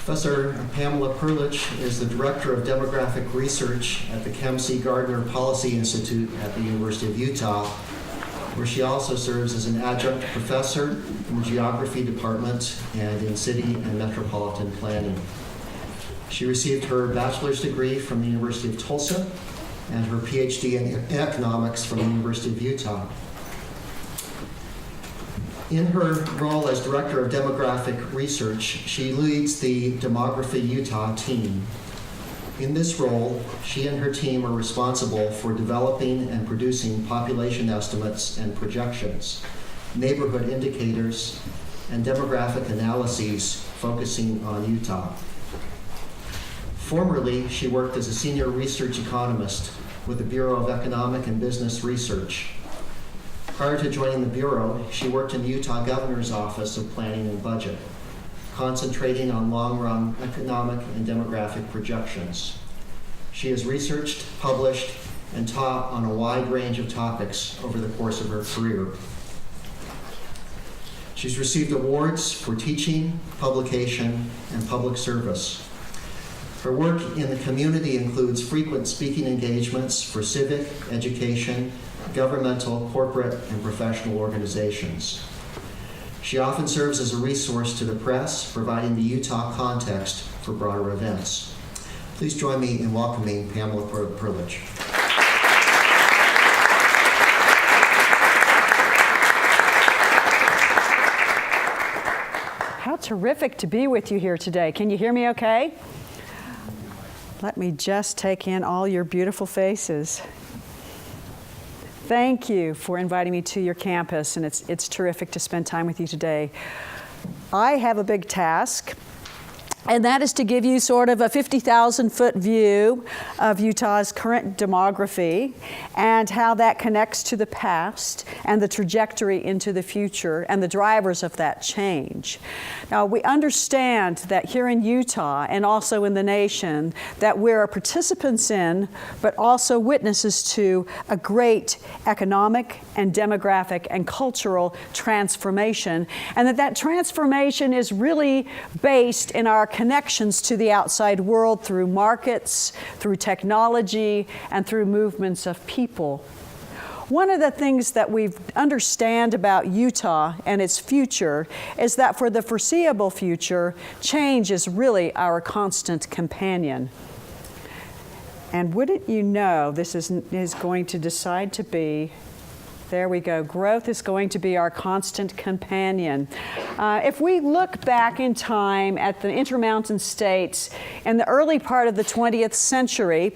Professor Pamela Perlich is the Director of Demographic Research at the Kempsey Gardner Policy Institute at the University of Utah, where she also serves as an adjunct professor in the Geography Department and in City and Metropolitan Planning. She received her bachelor's degree from the University of Tulsa and her PhD in economics from the University of Utah. In her role as Director of Demographic Research, she leads the Demography Utah team. In this role, she and her team are responsible for developing and producing population estimates and projections, neighborhood indicators, and demographic analyses focusing on Utah. Formerly, she worked as a senior research economist with the Bureau of Economic and Business Research. Prior to joining the Bureau, she worked in the Utah Governor's Office of Planning and Budget, concentrating on long-run economic and demographic projections. She has researched, published, and taught on a wide range of topics over the course of her career. She's received awards for teaching, publication, and public service. Her work in the community includes frequent speaking engagements for civic, education, governmental, corporate, and professional organizations. She often serves as a resource to the press, providing the Utah context for broader events. Please join me in welcoming Pamela Perlich. How terrific to be with you here today. Can you hear me okay? Let me just take in all your beautiful faces. Thank you for inviting me to your campus, and it's terrific to spend time with you today. I have a big task, and that is to give you sort of a 50,000-foot view of Utah's current demography and how that connects to the past and the trajectory into the future and the drivers of that change. Now, we understand that here in Utah and also in the nation that we're participants in, but also witnesses to a great economic and demographic and cultural transformation, and that transformation is really based in our connections to the outside world through markets, through technology, and through movements of people. One of the things that we understand about Utah and its future is that for the foreseeable future, change is really our constant companion. And wouldn't you know, this is going to decide to be, there we go, growth is going to be our constant companion. If we look back in time at the Intermountain States in the early part of the 20th century,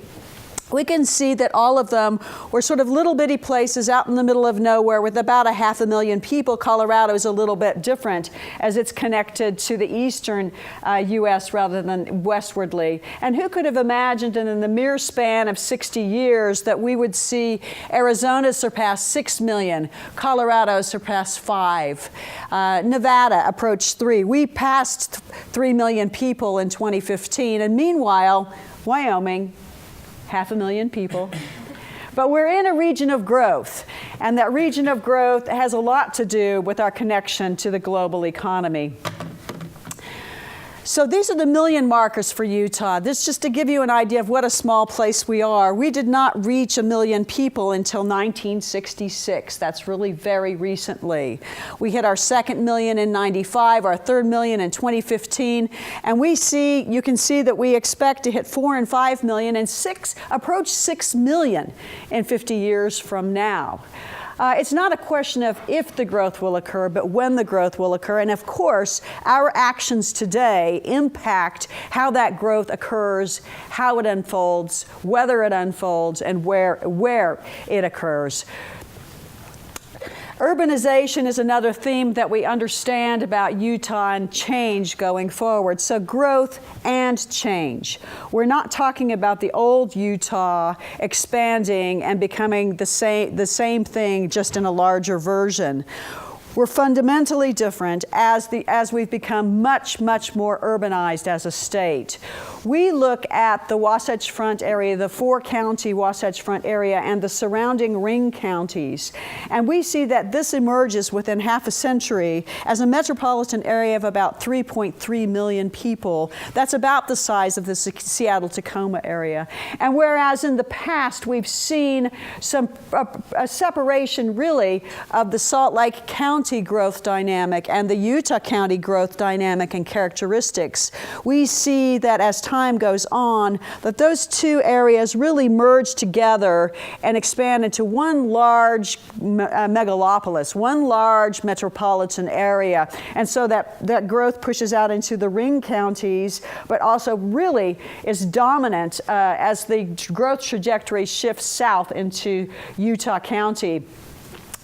we can see that all of them were sort of little bitty places out in the middle of nowhere with about 500,000 people. Colorado is a little bit different as it's connected to the eastern U.S. rather than westwardly. And who could have imagined in the mere span of 60 years that we would see Arizona surpass 6 million, Colorado surpass 5, Nevada approach 3. We passed 3 million people in 2015, and meanwhile, Wyoming, 500,000 people. But we're in a region of growth, and that region of growth has a lot to do with our connection to the global economy. So these are the million markers for Utah. This just to give you an idea of what a small place we are. We did not reach 1 million people until 1966. That's really very recently. We hit our second million in 95, our third million in 2015, and you can see that we expect to hit 4 and 5 million and approach 6 million in 50 years from now. It's not a question of if the growth will occur, but when the growth will occur. And of course, our actions today impact how that growth occurs, how it unfolds, whether it unfolds, and where it occurs. Urbanization is another theme that we understand about Utah and change going forward. So growth and change. We're not talking about the old Utah expanding and becoming the same thing, just in a larger version. We're fundamentally different as we've become much, much more urbanized as a state. We look at the Wasatch Front area, the 4-county Wasatch Front area, and the surrounding ring counties, and we see that this emerges within half a century as a metropolitan area of about 3.3 million people. That's about the size of the Seattle-Tacoma area. And whereas in the past we've seen a separation really of the Salt Lake County growth dynamic and the Utah County growth dynamic and characteristics, we see that as time goes on, that those two areas really merge together and expand into one large megalopolis, one large metropolitan area. And so that growth pushes out into the ring counties, but also really is dominant as the growth trajectory shifts south into Utah County.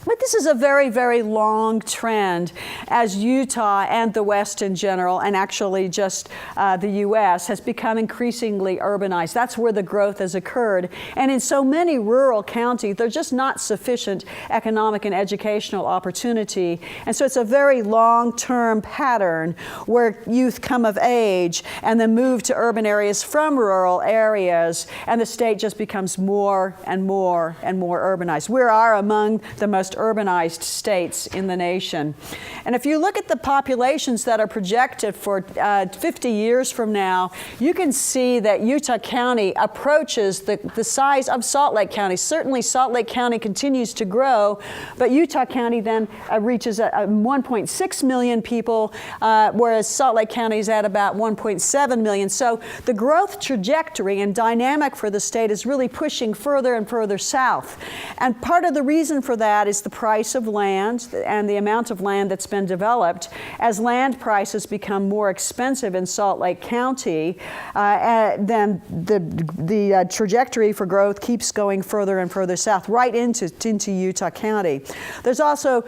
But this is a very, very long trend as Utah and the West in general, and actually just the U.S., has become increasingly urbanized. That's where the growth has occurred. And in so many rural counties, there's just not sufficient economic and educational opportunity. And so it's a very long-term pattern where youth come of age and then move to urban areas from rural areas, and the state just becomes more and more and more urbanized. We are among the most urbanized states in the nation. And if you look at the populations that are projected for 50 years from now, you can see that Utah County approaches the size of Salt Lake County. Certainly Salt Lake County continues to grow, but Utah County then reaches 1.6 million people, whereas Salt Lake County is at about 1.7 million. So the growth trajectory and dynamic for the state is really pushing further and further south. And part of the reason for that is the price of land and the amount of land that's been developed. As land prices become more expensive in Salt Lake County, then the trajectory for growth keeps going further and further south, right into Utah County. There's also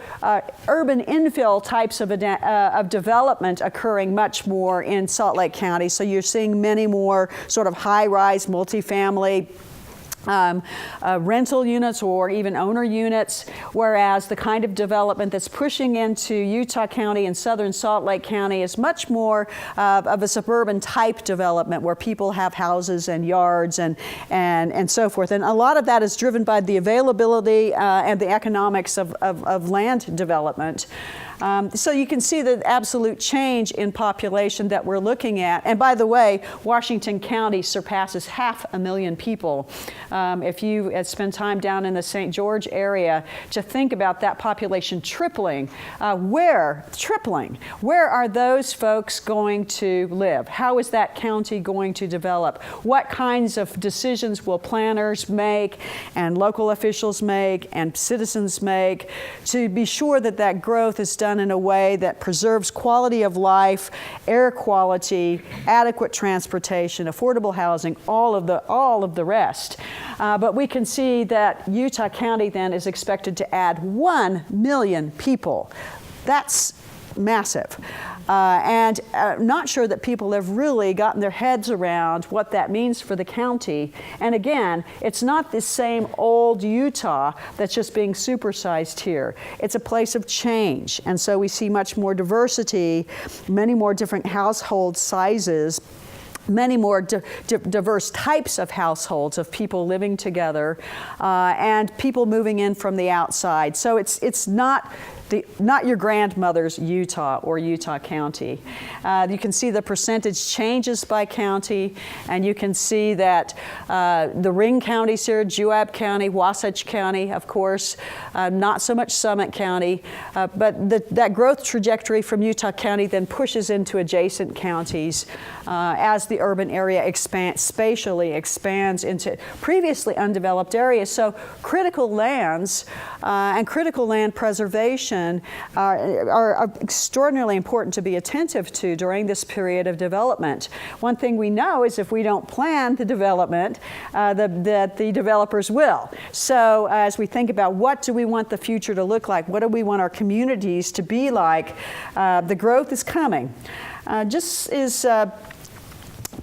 urban infill types of development occurring much more in Salt Lake County. So you're seeing many more sort of high-rise multifamily rental units or even owner units, whereas the kind of development that's pushing into Utah County and southern Salt Lake County is much more of a suburban type development where people have houses and yards and so forth. And a lot of that is driven by the availability and the economics of land development. So you can see the absolute change in population that we're looking at. And by the way, Washington County surpasses 500,000 people. If you spend time down in the St. George area, to think about that population tripling, where are those folks going to live? How is that county going to develop? What kinds of decisions will planners make and local officials make and citizens make to be sure that that growth is done in a way that preserves quality of life, air quality, adequate transportation, affordable housing, all of the rest. But we can see that Utah County then is expected to add 1 million people. That's massive. And not sure that people have really gotten their heads around what that means for the county. And again, it's not the same old Utah that's just being supersized here. It's a place of change. And so we see much more diversity, many more different household sizes, many more diverse types of households of people living together, and people moving in from the outside. So it's not your grandmother's Utah or Utah County. You can see the percentage changes by county, and you can see that the ring counties here, Juab County, Wasatch County, of course, not so much Summit County, but that growth trajectory from Utah County then pushes into adjacent counties as the urban area spatially expands into previously undeveloped areas. So critical lands and critical land preservation are extraordinarily important to be attentive to during this period of development. One thing we know is if we don't plan the development, that the developers will. So as we think about what do we want the future to look like, what do we want our communities to be like, the growth is coming. Just is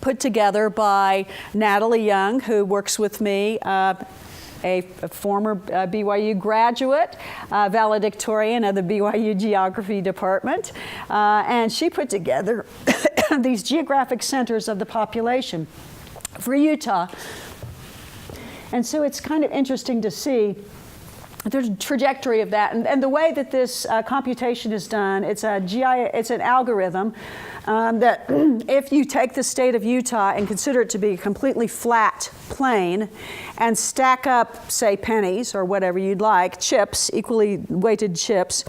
put together by Natalie Young, who works with me a former BYU graduate, valedictorian of the BYU Geography Department, and she put together these geographic centers of the population for Utah. And so it's kind of interesting to see the trajectory of that. And the way that this computation is done, it's an algorithm that if you take the state of Utah and consider it to be a completely flat plane and stack up, say, pennies or whatever you'd like, chips, equally weighted chips,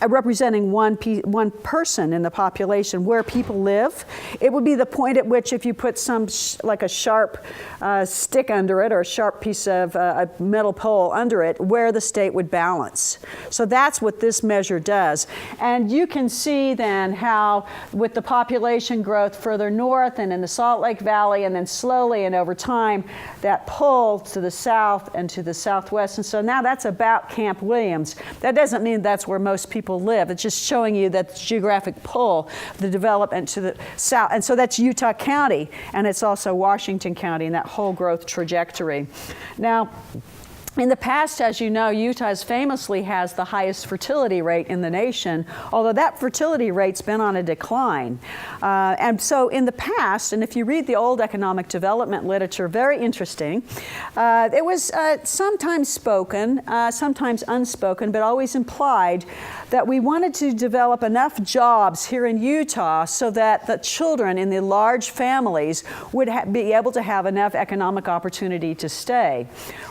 representing one person in the population where people live, it would be the point at which if you put some like a sharp stick under it or a sharp piece of a metal pole under it, where the state would balance. So that's what this measure does. And you can see then how with the population growth further north and in the Salt Lake Valley, and then slowly and over time, that pull to the south and to the southwest. And so now that's about Camp Williams. That doesn't mean that's where most people live. It's just showing you that geographic pull, the development to the south. And so that's Utah County, and it's also Washington County, and that whole growth trajectory. Now, in the past, as you know, Utah famously has the highest fertility rate in the nation, although that fertility rate's been on a decline. And so in the past, and if you read the old economic development literature, very interesting, it was sometimes spoken, sometimes unspoken, but always implied that we wanted to develop enough jobs here in Utah so that the children in the large families would be able to have enough economic opportunity to stay.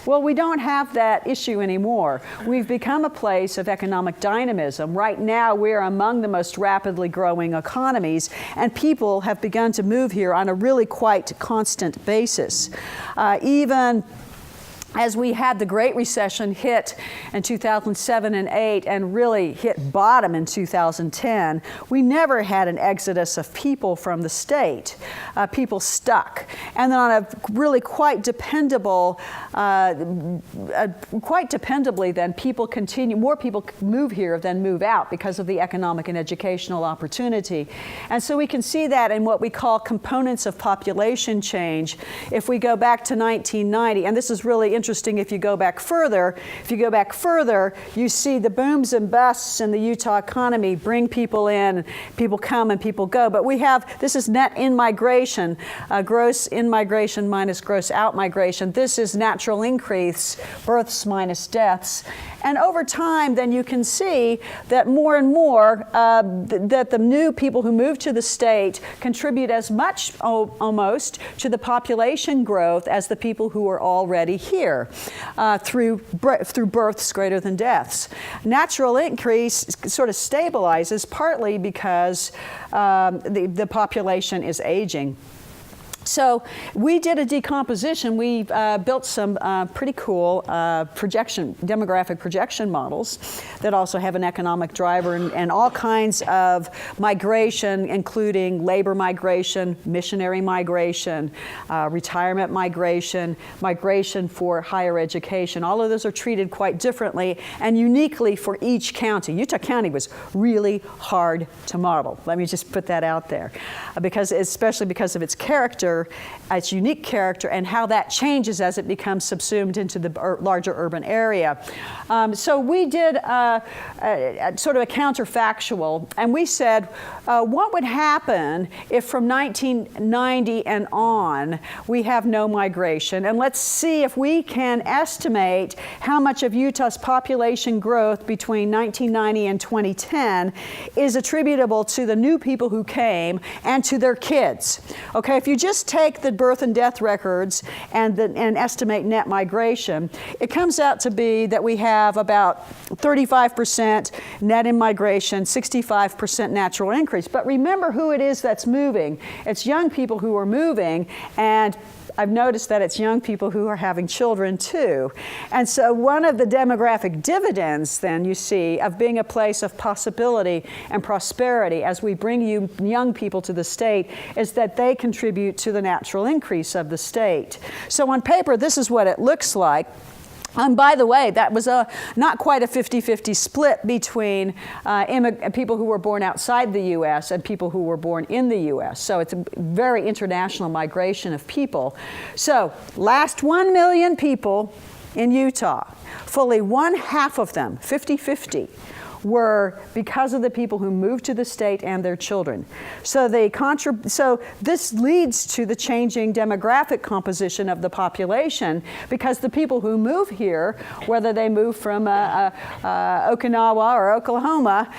Well, we don't have that issue anymore. We've become a place of economic dynamism. Right now, we're among the most rapidly growing economies, and people have begun to move here on a really quite constant basis. Even as we had the Great Recession hit in 2007 and 8 and really hit bottom in 2010, we never had an exodus of people from the state. People stuck. And then on a really quite dependably then people continue, more people move here than move out because of the economic and educational opportunity. And so we can see that in what we call components of population change. If we go back to 1990, and this is really interesting if you go back further. If you go back further, you see the booms and busts in the Utah economy bring people in, people come and people go. But we have, this is net in-migration, gross in-migration minus gross out-migration. This is natural increase, births minus deaths. And over time, then you can see that more and more that the new people who move to the state contribute as much almost to the population growth as the people who are already here through births greater than deaths. Natural increase sort of stabilizes partly because the population is aging. So we did a decomposition. We built some pretty cool demographic projection models that also have an economic driver and all kinds of migration, including labor migration, missionary migration, retirement migration, migration for higher education. All of those are treated quite differently and uniquely for each county. Utah County was really hard to model. Let me just put that out there, especially because of its character, its unique character, and how that changes as it becomes subsumed into the larger urban area. So we did sort of a counterfactual, and we said, what would happen if from 1990 and on we have no migration? And let's see if we can estimate how much of Utah's population growth between 1990 and 2010 is attributable to the new people who came and to their kids. Okay, if you just take the birth and death records and estimate net migration, it comes out to be that we have about 35% net in migration, 65% natural increase. But remember who it is that's moving. It's young people who are moving, and I've noticed that it's young people who are having children too. And so one of the demographic dividends then you see of being a place of possibility and prosperity as we bring you young people to the state is that they contribute to the natural increase of the state. So on paper, this is what it looks like. And by the way, that was not quite a 50-50 split between people who were born outside the U.S. and people who were born in the U.S. So it's a very international migration of people. So last 1 million people in Utah, fully one half of them, 50-50, were because of the people who moved to the state and their children. So this leads to the changing demographic composition of the population, because the people who move here, whether they move from Okinawa or Oklahoma,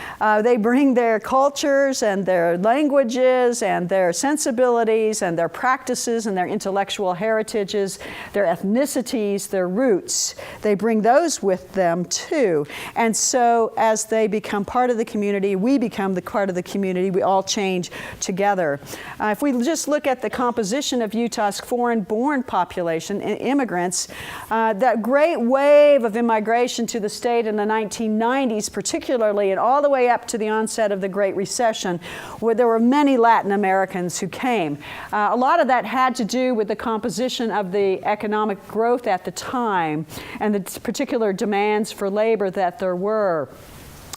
they bring their cultures and their languages and their sensibilities and their practices and their intellectual heritages, their ethnicities, their roots. They bring those with them too. And so as they become part of the community, we become the part of the community, we all change together. If we just look at the composition of Utah's foreign-born population, immigrants, that great wave of immigration to the state in the 1990s particularly, and all the way up to the onset of the Great Recession, where there were many Latin Americans who came. A lot of that had to do with the composition of the economic growth at the time and the particular demands for labor that there were.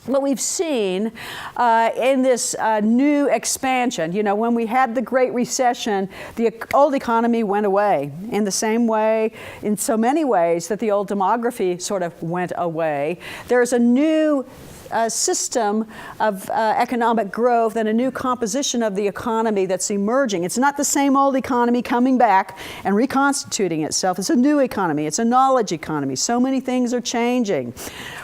What we've seen in this new expansion, when we had the Great Recession, the old economy went away in the same way, in so many ways, that the old demography sort of went away. There's a new system of economic growth and a new composition of the economy that's emerging. It's not the same old economy coming back and reconstituting itself. It's a new economy. It's a knowledge economy. So many things are changing.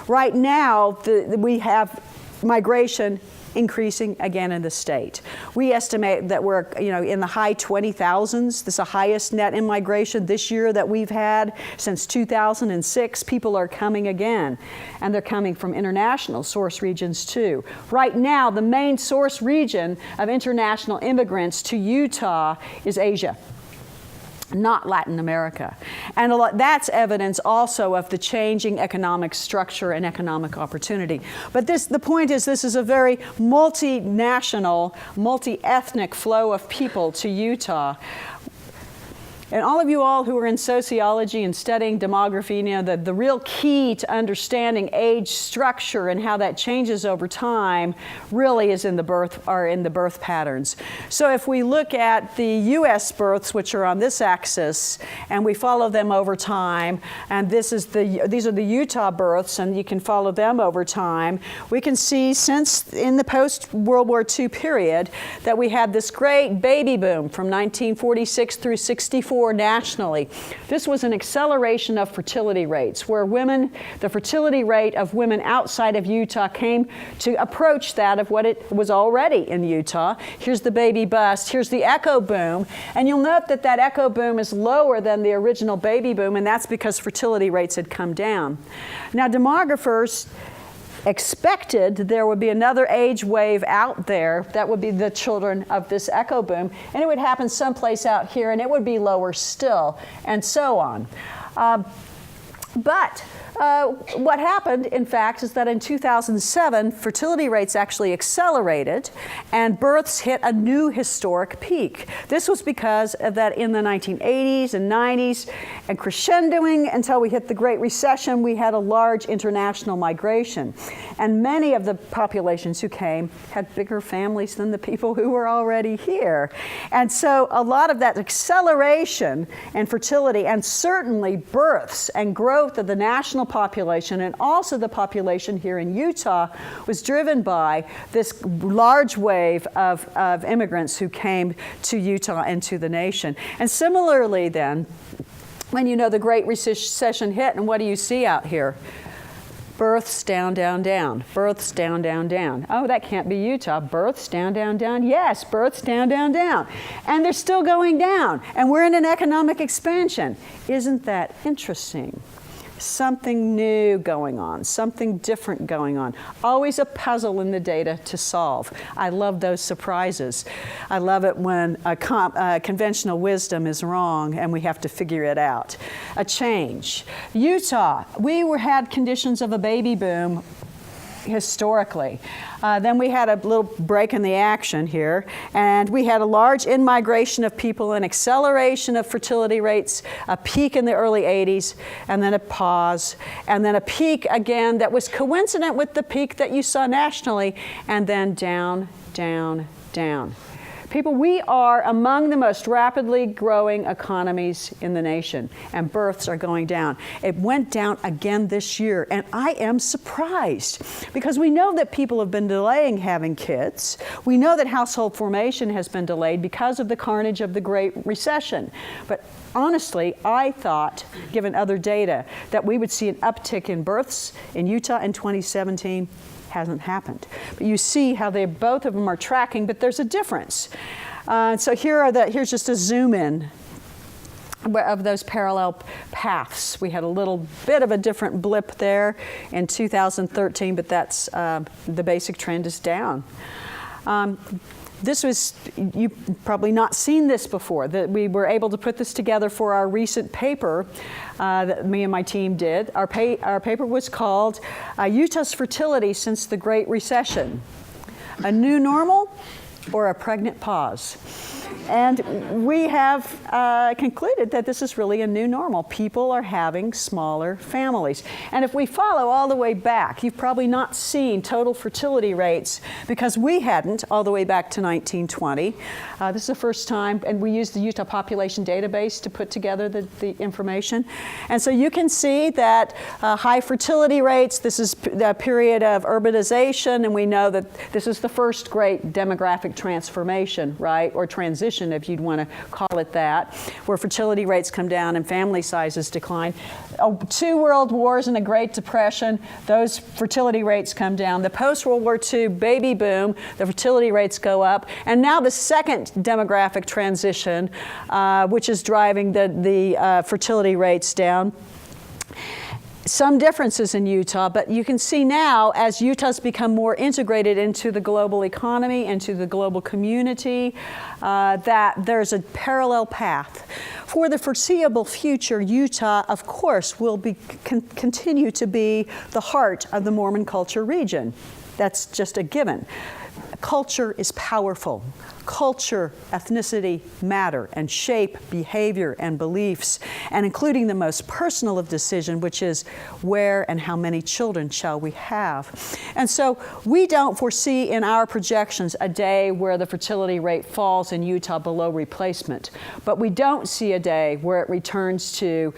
Right now, we have migration increasing again in the state. We estimate that we're in the high 20,000s. This is the highest net immigration this year that we've had since 2006. People are coming again, and they're coming from international source regions too. Right now, the main source region of international immigrants to Utah is Asia, not Latin America. And that's evidence also of the changing economic structure and economic opportunity. But the point is, this is a very multinational, multi-ethnic flow of people to Utah. And all of you all who are in sociology and studying demography, the real key to understanding age structure and how that changes over time really is in the birth patterns. So if we look at the U.S. births, which are on this axis, and we follow them over time, and these are the Utah births, and you can follow them over time, we can see since in the post-World War II period that we had this great baby boom from 1946 through 64 nationally. This was an acceleration of fertility rates, where the fertility rate of women outside of Utah came to approach that of what it was already in Utah. Here's the baby bust, here's the echo boom, and you'll note that echo boom is lower than the original baby boom, and that's because fertility rates had come down. Now, demographers expected there would be another age wave out there that would be the children of this echo boom, and it would happen someplace out here, and it would be lower still, and so on. But what happened, in fact, is that in 2007, fertility rates actually accelerated and births hit a new historic peak. This was because of that in the 1980s and 90s, and crescendoing until we hit the Great Recession, we had a large international migration. And many of the populations who came had bigger families than the people who were already here. And so a lot of that acceleration in fertility, and certainly births and growth of the national population, and also the population here in Utah, was driven by this large wave of immigrants who came to Utah and to the nation. And similarly then, when the Great Recession hit, and what do you see out here? Births down, down, down. Births down, down, down. Oh, that can't be Utah. Births down, down, down. Yes, births down, down, down. And they're still going down. And we're in an economic expansion. Isn't that interesting? Something new going on, something different going on. Always a puzzle in the data to solve. I love those surprises. I love it when conventional wisdom is wrong and we have to figure it out. A change. Utah, we had conditions of a baby boom historically. Then we had a little break in the action here, and we had a large in-migration of people, an acceleration of fertility rates, a peak in the early 80s, and then a pause, and then a peak again that was coincident with the peak that you saw nationally, and then down, down, down. People, we are among the most rapidly growing economies in the nation, and births are going down. It went down again this year, and I am surprised because we know that people have been delaying having kids. We know that household formation has been delayed because of the carnage of the Great Recession. But honestly, I thought, given other data, that we would see an uptick in births in Utah in 2017. Hasn't happened. But you see how they both of them are tracking, but there's a difference. So here's just a zoom in of those parallel paths. We had a little bit of a different blip there in 2013, but that's the basic trend is down. This was, you've probably not seen this before, that we were able to put this together for our recent paper that me and my team did. Our paper was called Utah's Fertility Since the Great Recession, a New Normal or a Pregnant Pause? And we have concluded that this is really a new normal. People are having smaller families. And if we follow all the way back, you've probably not seen total fertility rates because we hadn't all the way back to 1920. This is the first time, and we used the Utah Population Database to put together the information. And so you can see that high fertility rates, this is the period of urbanization, and we know that this is the first great demographic transformation, right, or transition, if you'd want to call it that, where fertility rates come down and family sizes decline. 2 world wars and a Great Depression, those fertility rates come down. The post-World War II baby boom, the fertility rates go up. And now the second demographic transition, which is driving the fertility rates down. Some differences in Utah, but you can see now as Utah's become more integrated into the global economy, into the global community, that there's a parallel path. For the foreseeable future, Utah, of course, will continue to be the heart of the Mormon culture region. That's just a given. Culture is powerful. Culture, ethnicity matter and shape behavior and beliefs, and including the most personal of decision, which is where and how many children shall we have. And so we don't foresee in our projections a day where the fertility rate falls in Utah below replacement, but we don't see a day where it returns to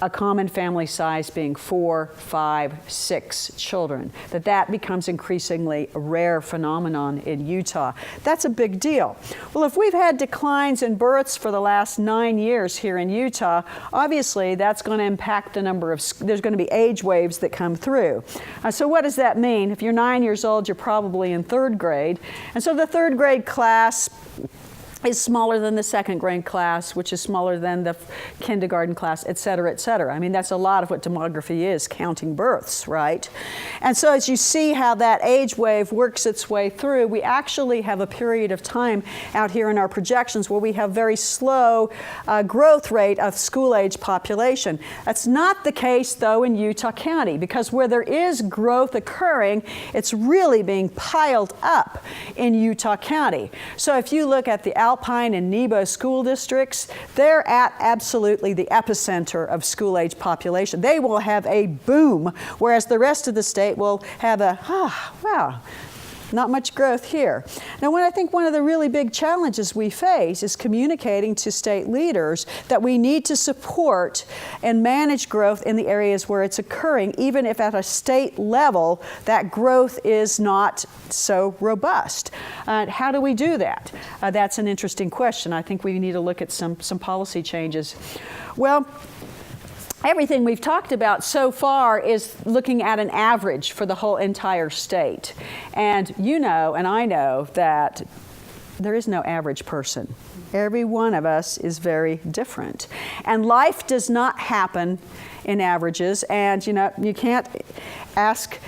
a common family size being 4, 5, 6 children, that becomes increasingly a rare phenomenon in Utah. That's a big deal. Well, if we've had declines in births for the last 9 years here in Utah, obviously that's going to impact the number of, there's going to be age waves that come through. So what does that mean? If you're 9 years old, you're probably in 3rd grade. And so the 3rd grade class is smaller than the 2nd grade class, which is smaller than the kindergarten class, et cetera, et cetera. I mean, that's a lot of what demography is, counting births, right? And so as you see how that age wave works its way through, we actually have a period of time out here in our projections where we have very slow growth rate of school-age population. That's not the case, though, in Utah County, because where there is growth occurring, it's really being piled up in Utah County. So if you look at the Alpine and Nebo school districts, they're at absolutely the epicenter of school-age population. They will have a boom, whereas the rest of the state will have a, wow, not much growth here. Now, I think one of the really big challenges we face is communicating to state leaders that we need to support and manage growth in the areas where it's occurring, even if at a state level that growth is not so robust. How do we do that? That's an interesting question. I think we need to look at some policy changes. Well, everything we've talked about so far is looking at an average for the whole entire state. And you know, and I know, that there is no average person. Every one of us is very different. And life does not happen in averages. And you know, you can't ask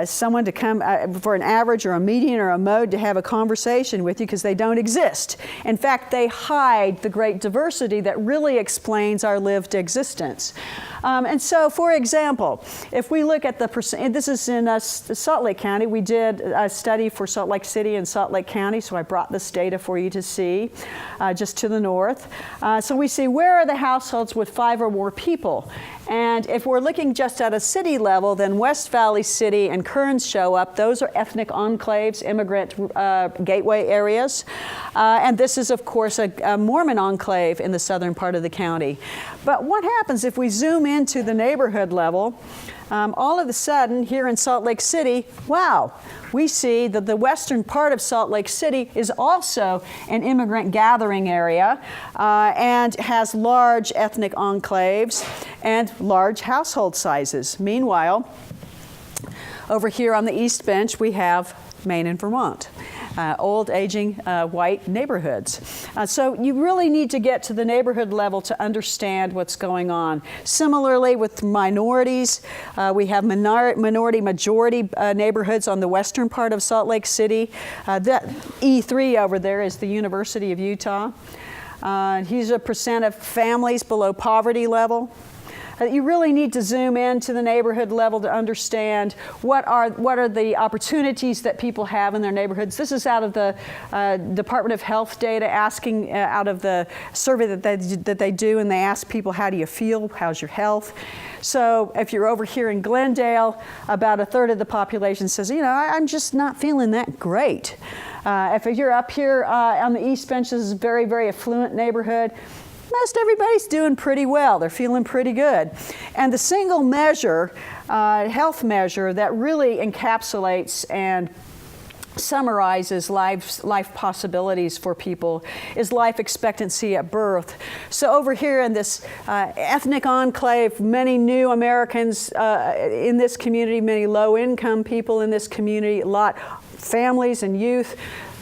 someone to come for an average or a median or a mode to have a conversation with you, because they don't exist. In fact, they hide the great diversity that really explains our lived existence. And so, for example, if we look at the percent, this is in Salt Lake County. We did a study for Salt Lake City and Salt Lake County, so I brought this data for you to see, just to the north. So we see where are the households with 5 or more people. And if we're looking just at a city level, then West Valley City and Kearns show up. Those are ethnic enclaves, immigrant gateway areas. And this is, of course, a Mormon enclave in the southern part of the county. But what happens if we zoom into the neighborhood level? All of a sudden, here in Salt Lake City, wow, we see that the western part of Salt Lake City is also an immigrant gathering area and has large ethnic enclaves and large household sizes. Meanwhile, over here on the East Bench, we have Maine and Vermont. Old, aging, white neighborhoods. So you really need to get to the neighborhood level to understand what's going on. Similarly with minorities, we have minority-majority neighborhoods on the western part of Salt Lake City. That E3 over there is the University of Utah. Here's a percent of families below poverty level. You really need to zoom in to the neighborhood level to understand what are the opportunities that people have in their neighborhoods. This is out of the Department of Health data, asking out of the survey that they do, and they ask people, how do you feel? How's your health? So if you're over here in Glendale, about a third of the population says, I'm just not feeling that great. If you're up here on the East Bench, this is a very, very affluent neighborhood. Most everybody's doing pretty well. They're feeling pretty good. And the single measure, health measure, that really encapsulates and summarizes life possibilities for people is life expectancy at birth. So over here in this ethnic enclave, many new Americans in this community, many low-income people in this community, a lot families and youth.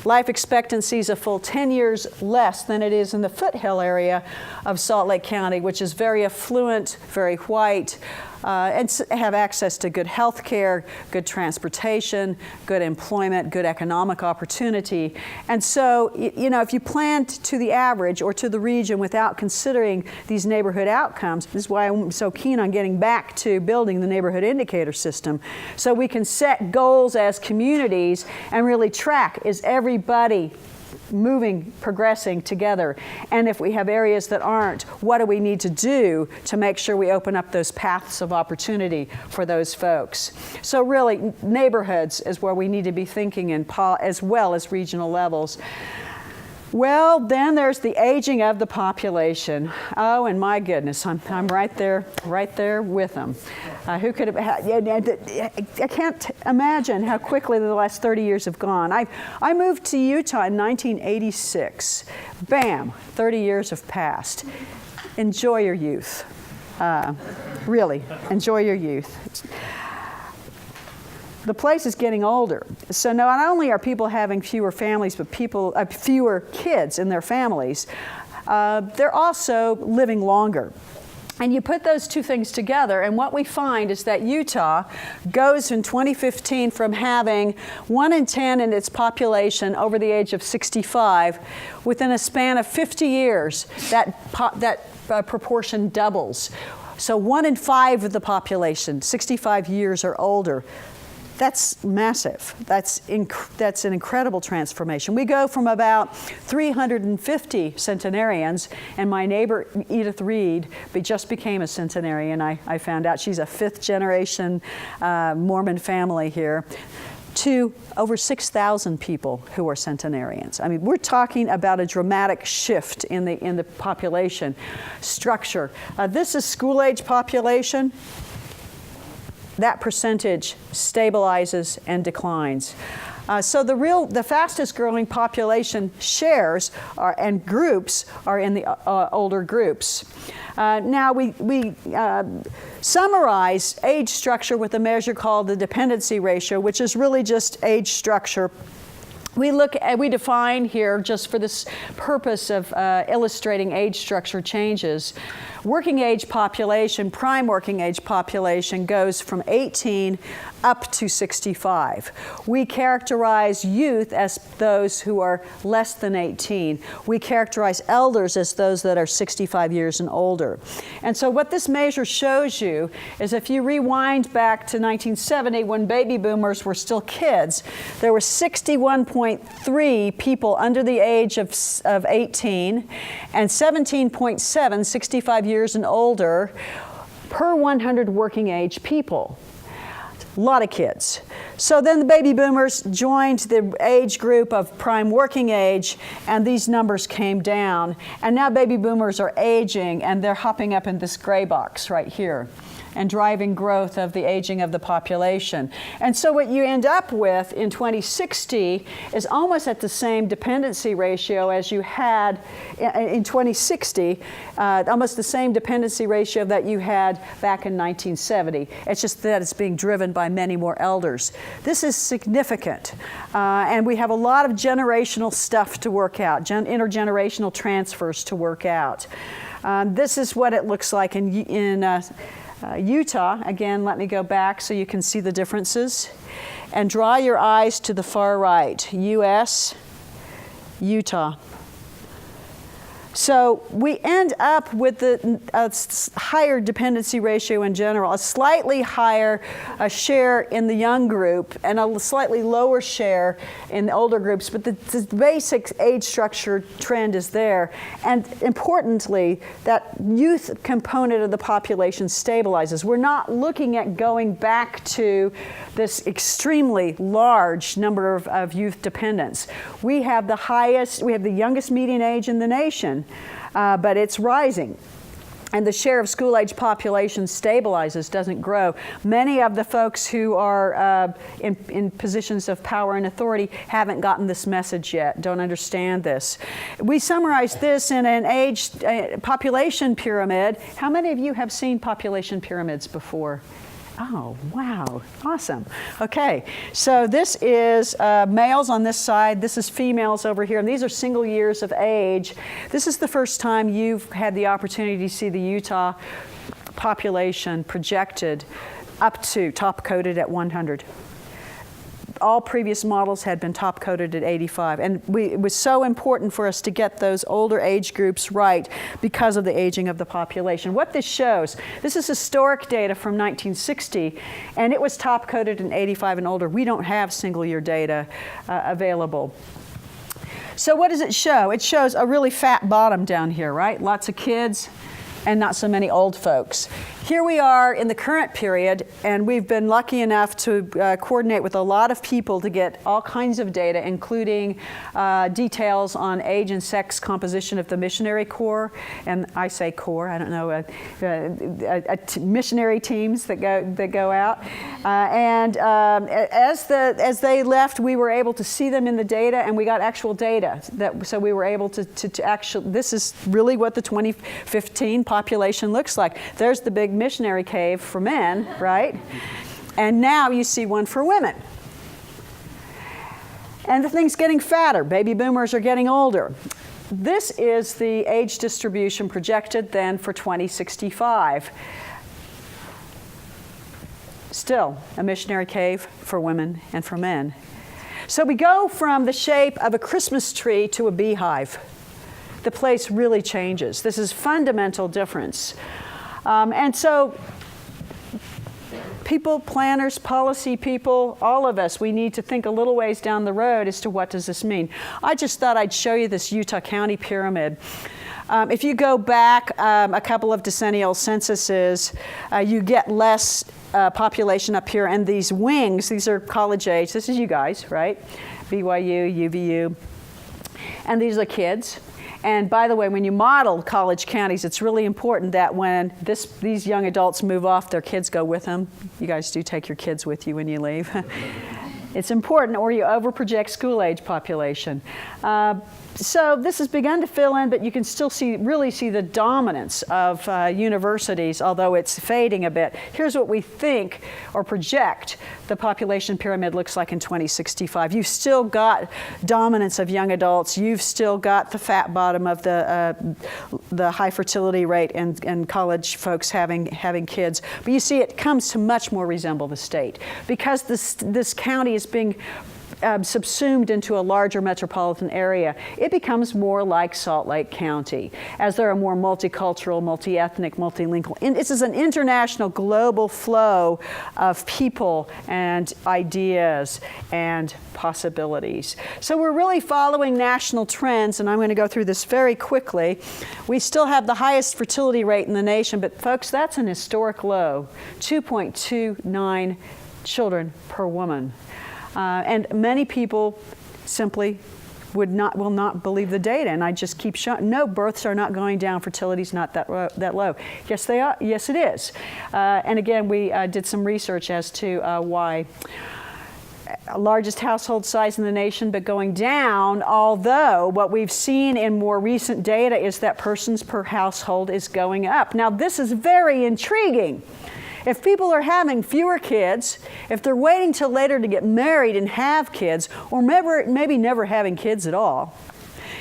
Life expectancy is a full 10 years less than it is in the foothill area of Salt Lake County, which is very affluent, very white, and have access to good health care, good transportation, good employment, good economic opportunity. And so, if you plan to the average or to the region without considering these neighborhood outcomes, this is why I'm so keen on getting back to building the neighborhood indicator system, so we can set goals as communities and really track, is everybody moving, progressing together? And if we have areas that aren't, what do we need to do to make sure we open up those paths of opportunity for those folks? So really, neighborhoods is where we need to be thinking in as well as regional levels. Well, then there's the aging of the population. Oh, and my goodness, I'm right there with them. Who could have? I can't imagine how quickly the last 30 years have gone. I moved to Utah in 1986. Bam, 30 years have passed. Enjoy your youth. Really, enjoy your youth. The place is getting older. So not only are people having fewer families, but fewer kids in their families, they're also living longer. And you put those two things together, and what we find is that Utah goes in 2015 from having 1 in 10 in its population over the age of 65. Within a span of 50 years, that proportion doubles. So 1 in 5 of the population, 65 years or older. That's massive. That's an incredible transformation. We go from about 350 centenarians, and my neighbor Edith Reed just became a centenarian. I found out she's a 5th generation Mormon family here, to over 6,000 people who are centenarians. I mean, we're talking about a dramatic shift in the population structure. This is school-age population. That percentage stabilizes and declines. So the fastest growing population shares and groups are in the older groups. Now we summarize age structure with a measure called the dependency ratio, which is really just age structure. We define here, just for this purpose of illustrating age structure changes, working age population, prime working age population goes from 18 up to 65. We characterize youth as those who are less than 18. We characterize elders as those that are 65 years and older. And so what this measure shows you is, if you rewind back to 1970, when baby boomers were still kids, there were 61.3 people under the age of 18 and 17.7, 65 years and older. per 100 working age people. A lot of kids. So then the baby boomers joined the age group of prime working age, and these numbers came down. And now baby boomers are aging, and they're hopping up in this gray box right here, and driving growth of the aging of the population. And so what you end up with in 2060 is almost at the same dependency ratio as you had in 2060, almost the same dependency ratio that you had back in 1970. It's just that it's being driven by many more elders. This is significant. And we have a lot of generational stuff to work out, intergenerational transfers to work out. This is what it looks like in Utah. Again, let me go back so you can see the differences. And draw your eyes to the far right, US, Utah. So we end up with a higher dependency ratio in general, a slightly higher share in the young group and a slightly lower share in the older groups, but the basic age structure trend is there. And importantly, that youth component of the population stabilizes. We're not looking at going back to this extremely large number of youth dependents. We have the youngest median age in the nation. But it's rising. And the share of school-age population stabilizes, doesn't grow. Many of the folks who are in positions of power and authority haven't gotten this message yet, don't understand this. We summarize this in an age population pyramid. How many of you have seen population pyramids before? Oh, wow, awesome. Okay, so this is males on this side, this is females over here, and these are single years of age. This is the first time you've had the opportunity to see the Utah population projected up to top-coded at 100. All previous models had been top-coded at 85. And it was so important for us to get those older age groups right because of the aging of the population. What this shows, this is historic data from 1960, and it was top-coded in 85 and older. We don't have single-year data available. So what does it show? It shows a really fat bottom down here, right? Lots of kids and not so many old folks. Here we are in the current period, and we've been lucky enough to coordinate with a lot of people to get all kinds of data, including details on age and sex composition of the missionary corps, and I say corps, I don't know, missionary teams that go out. As they left, we were able to see them in the data, and we got actual data. So we were able to actually, this is really what the 2015 population looks like. There's the big missionary cave for men, right? And now you see one for women. And the thing's getting fatter. Baby boomers are getting older. This is the age distribution projected then for 2065. Still a missionary cave for women and for men. So we go from the shape of a Christmas tree to a beehive. The place really changes. This is fundamental difference. And so people, planners, policy people, all of us, we need to think a little ways down the road as to what does this mean. I just thought I'd show you this Utah County pyramid. If you go back a couple of decennial censuses, you get less population up here, and these wings, these are college age. This is you guys, right? BYU, UVU. And these are kids. And by the way, when you model college counties, it's really important that when these young adults move off, their kids go with them. You guys do take your kids with you when you leave. It's important, or you overproject school-age population. So this has begun to fill in, but you can still really see the dominance of universities, although it's fading a bit. Here's what we think or project the population pyramid looks like in 2065. You've still got dominance of young adults. You've still got the fat bottom of the high fertility rate and college folks having kids. But you see, it comes to much more resemble the state because this county is being subsumed into a larger metropolitan area, it becomes more like Salt Lake County, as there are more multicultural, multi-ethnic, multilingual. This is an international, global flow of people and ideas and possibilities. So we're really following national trends, and I'm going to go through this very quickly. We still have the highest fertility rate in the nation, but folks, that's an historic low, 2.29 children per woman. And many people simply will not believe the data, and I just keep showing, no, births are not going down, fertility's not that low. Yes, they are. Yes, it is. And again, we did some research as to why. Largest household size in the nation, but going down, although what we've seen in more recent data is that persons per household is going up. Now, this is very intriguing. If people are having fewer kids, if they're waiting till later to get married and have kids, or maybe never having kids at all,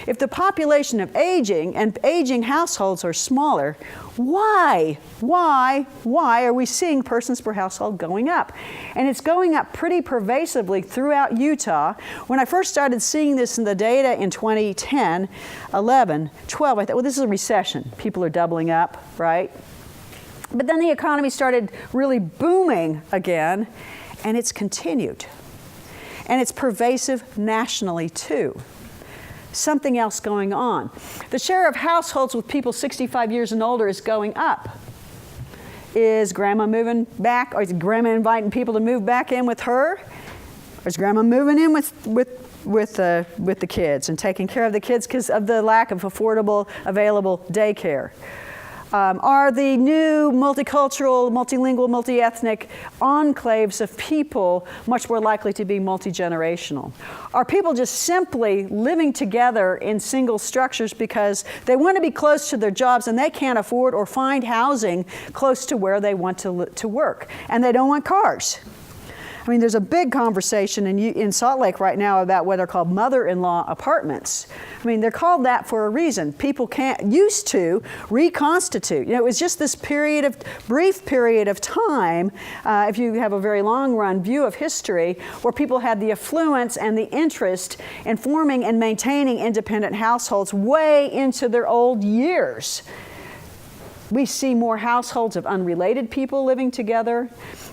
if the population of aging households are smaller, why are we seeing persons per household going up? And it's going up pretty pervasively throughout Utah. When I first started seeing this in the data in 2010, 11, 12, I thought, well, this is a recession. People are doubling up, right? But then the economy started really booming again, and it's continued. And it's pervasive nationally, too. Something else going on. The share of households with people 65 years and older is going up. Is grandma moving back, or is grandma inviting people to move back in with her? Or is grandma moving in with the kids and taking care of the kids because of the lack of affordable, available daycare? Are the new multicultural, multilingual, multi-ethnic enclaves of people much more likely to be multi-generational? Are people just simply living together in single structures because they want to be close to their jobs and they can't afford or find housing close to where they want to work, and they don't want cars? I mean, there's a big conversation in Salt Lake right now about what are called mother-in-law apartments. I mean, they're called that for a reason. People used to reconstitute. You know, it was just this brief period of time, if you have a very long-run view of history, where people had the affluence and the interest in forming and maintaining independent households way into their old years. We see more households of unrelated people living together.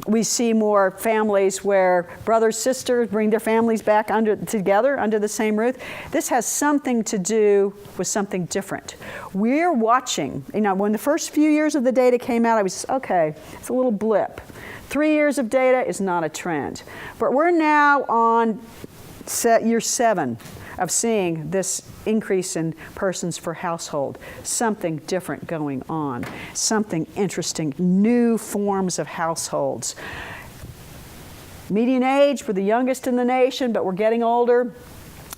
We see more families where brothers, sisters bring their families back together under the same roof. This has something to do with something different. We're watching, when the first few years of the data came out, I was, okay, it's a little blip. 3 years of data is not a trend. But we're now on year 7 of seeing this increase in persons per household. Something different going on, something interesting, new forms of households. Median age, we're the youngest in the nation, but we're getting older.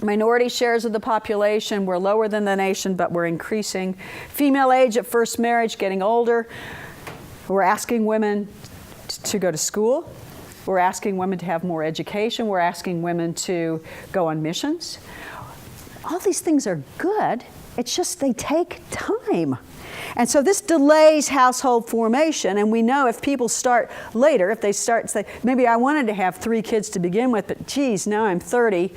Minority shares of the population, we're lower than the nation, but we're increasing. Female age at first marriage, getting older. We're asking women to go to school. We're asking women to have more education. We're asking women to go on missions. All these things are good. It's just they take time. And so this delays household formation, and we know if people start later, if they start, say, maybe I wanted to have 3 kids to begin with, but geez, now I'm 30, 2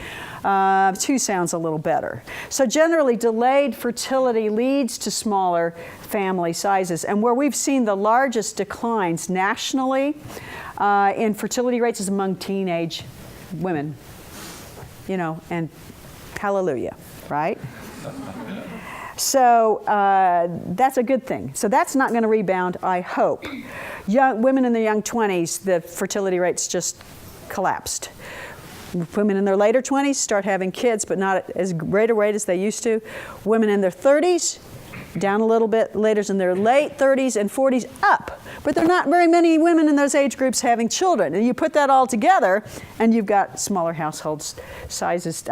sounds a little better. So generally, delayed fertility leads to smaller family sizes. And where we've seen the largest declines nationally in fertility rates is among teenage women, and hallelujah, right? So that's a good thing. So that's not going to rebound, I hope. Women in their young 20s, the fertility rates just collapsed. Women in their later 20s start having kids, but not at as great a rate as they used to. Women in their 30s, down a little bit. Later in their late 30s and 40s, up. But there are not very many women in those age groups having children. And you put that all together, and you've got smaller household sizes.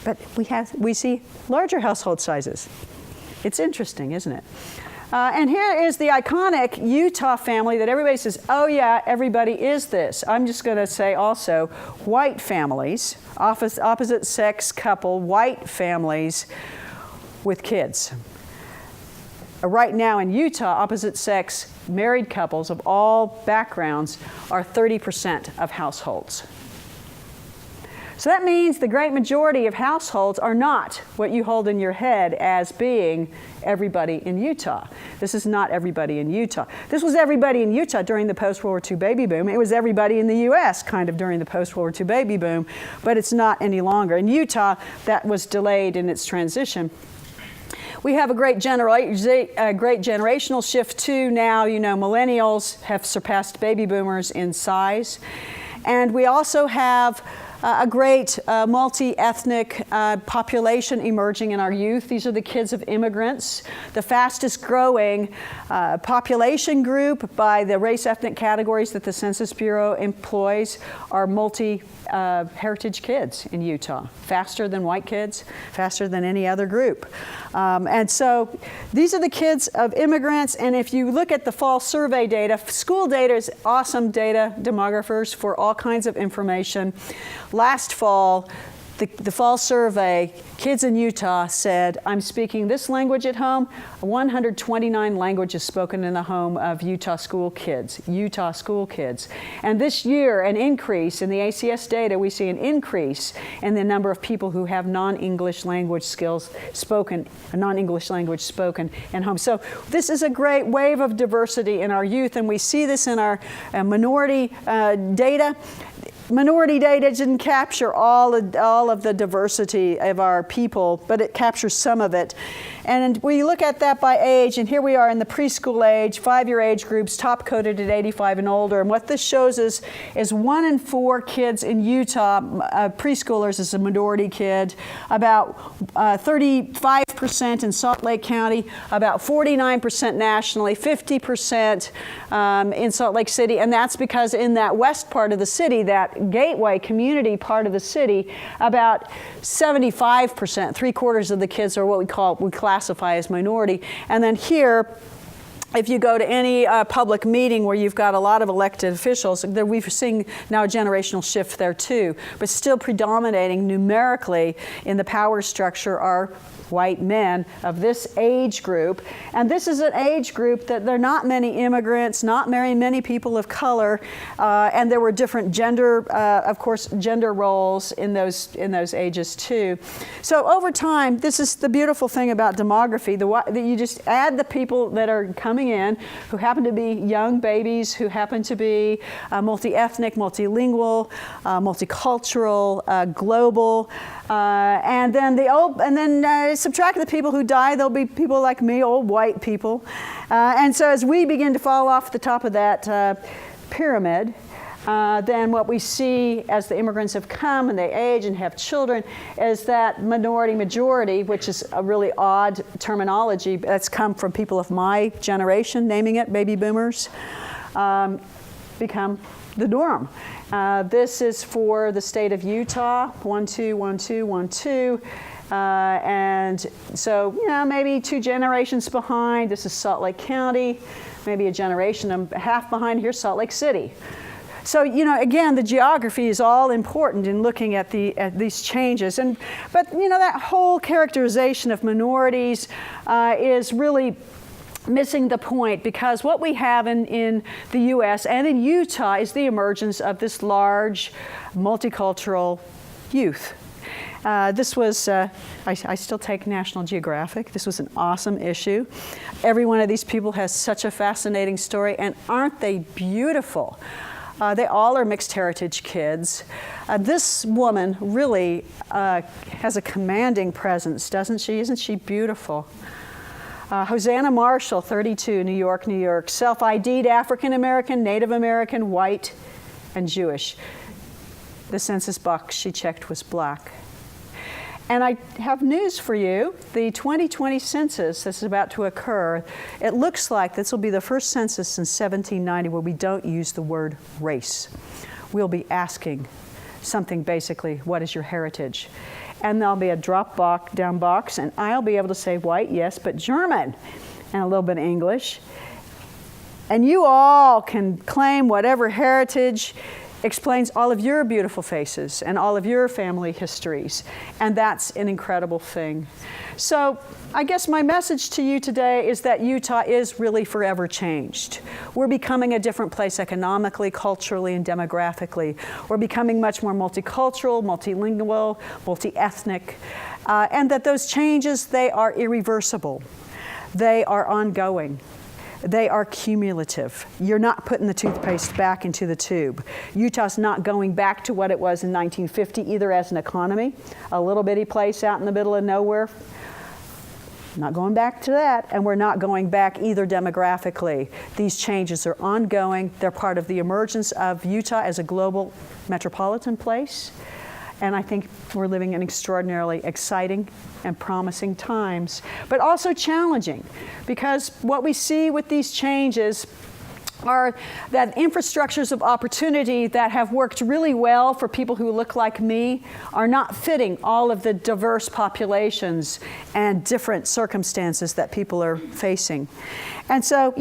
But we see larger household sizes. It's interesting, isn't it? And here is the iconic Utah family that everybody says, oh yeah, everybody is this. I'm just going to say also white families, opposite sex couple, white families with kids. Right now in Utah, opposite sex married couples of all backgrounds are 30% of households. So that means the great majority of households are not what you hold in your head as being everybody in Utah. This is not everybody in Utah. This was everybody in Utah during the post-World War II baby boom. It was everybody in the U.S. kind of during the post-World War II baby boom, but it's not any longer. In Utah, that was delayed in its transition. We have a great generational shift too now. You know, millennials have surpassed baby boomers in size. And we also have a great multi-ethnic population emerging in our youth. These are the kids of immigrants. The fastest growing population group by the race ethnic categories that the Census Bureau employs are heritage kids in Utah. Faster than white kids, faster than any other group. And so these are the kids of immigrants, and if you look at the fall survey data, school data is awesome data, demographers, for all kinds of information. Last fall, the fall survey, kids in Utah said, I'm speaking this language at home. 129 languages spoken in the home of Utah school kids. And this year, an increase in the ACS data, we see an increase in the number of people who have non-English language spoken in home. So this is a great wave of diversity in our youth, and we see this in our minority data. Minority data didn't capture all of the diversity of our people, but it captures some of it. And we look at that by age, and here we are in the preschool age, 5-year age groups, top coded at 85 and older. And what this shows us is 1 in 4 kids in Utah, preschoolers, is a minority kid, about 35% in Salt Lake County, about 49% nationally, 50% in Salt Lake City. And that's because in that west part of the city, that gateway community part of the city, about 75%, 3/4 of the kids are what we classify as minority. And then here, if you go to any public meeting where you've got a lot of elected officials, we're seeing now a generational shift there too, but still predominating numerically in the power structure are white men of this age group. And this is an age group that there are not many immigrants, not very many people of color, and there were different gender roles in those ages too. So over time, this is the beautiful thing about demography, that you just add the people that are coming in who happen to be young babies, who happen to be multi-ethnic, multilingual, multicultural, global, and then subtract the people who die. There'll be people like me, old white people. And so as we begin to fall off the top of that pyramid, then what we see as the immigrants have come and they age and have children is that minority-majority, which is a really odd terminology that's come from people of my generation, naming it baby boomers, become the norm. This is for the state of Utah, 1, 2, 1, 2, 1, 2. And so, maybe 2 generations behind. This is Salt Lake County, maybe a generation and a half behind. Here's Salt Lake City. So, again, the geography is all important in looking at these changes. But that whole characterization of minorities is really missing the point, because what we have in the U.S. and in Utah is the emergence of this large multicultural youth. This was, I still take National Geographic. This was an awesome issue. Every one of these people has such a fascinating story, and aren't they beautiful? They all are mixed heritage kids. This woman really has a commanding presence, doesn't she? Isn't she beautiful? Hosanna Marshall, 32, New York, New York. Self-ID'd African American, Native American, white, and Jewish. The census box she checked was black. And I have news for you. The 2020 census that's about to occur, it looks like this will be the first census since 1790 where we don't use the word race. We'll be asking something basically, what is your heritage? And there'll be a down box, and I'll be able to say white, yes, but German, and a little bit of English. And you all can claim whatever heritage explains all of your beautiful faces and all of your family histories. And that's an incredible thing. So I guess my message to you today is that Utah is really forever changed. We're becoming a different place economically, culturally, and demographically. We're becoming much more multicultural, multilingual, multi-ethnic, and that those changes, they are irreversible. They are ongoing. They are cumulative. You're not putting the toothpaste back into the tube. Utah's not going back to what it was in 1950, either as an economy, a little bitty place out in the middle of nowhere. Not going back to that, and we're not going back either demographically. These changes are ongoing. They're part of the emergence of Utah as a global metropolitan place. And I think we're living in extraordinarily exciting and promising times, but also challenging, because what we see with these changes are that infrastructures of opportunity that have worked really well for people who look like me are not fitting all of the diverse populations and different circumstances that people are facing. And so,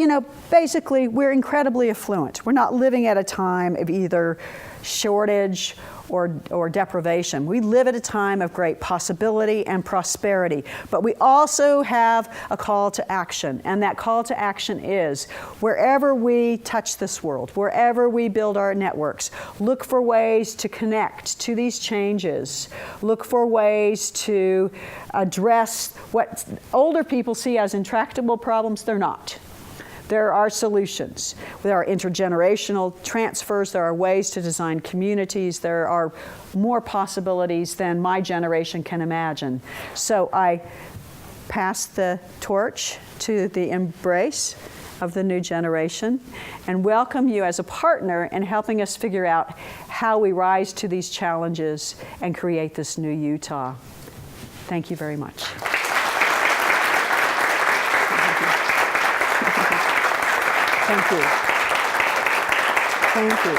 basically, we're incredibly affluent. We're not living at a time of either shortage or deprivation. We live at a time of great possibility and prosperity, but we also have a call to action, and that call to action is wherever we touch this world, wherever we build our networks, look for ways to connect to these changes, look for ways to address what older people see as intractable problems. They're not. There are solutions. There are intergenerational transfers. There are ways to design communities. There are more possibilities than my generation can imagine. So I pass the torch to the embrace of the new generation and welcome you as a partner in helping us figure out how we rise to these challenges and create this new Utah. Thank you very much. Thank you. Thank you.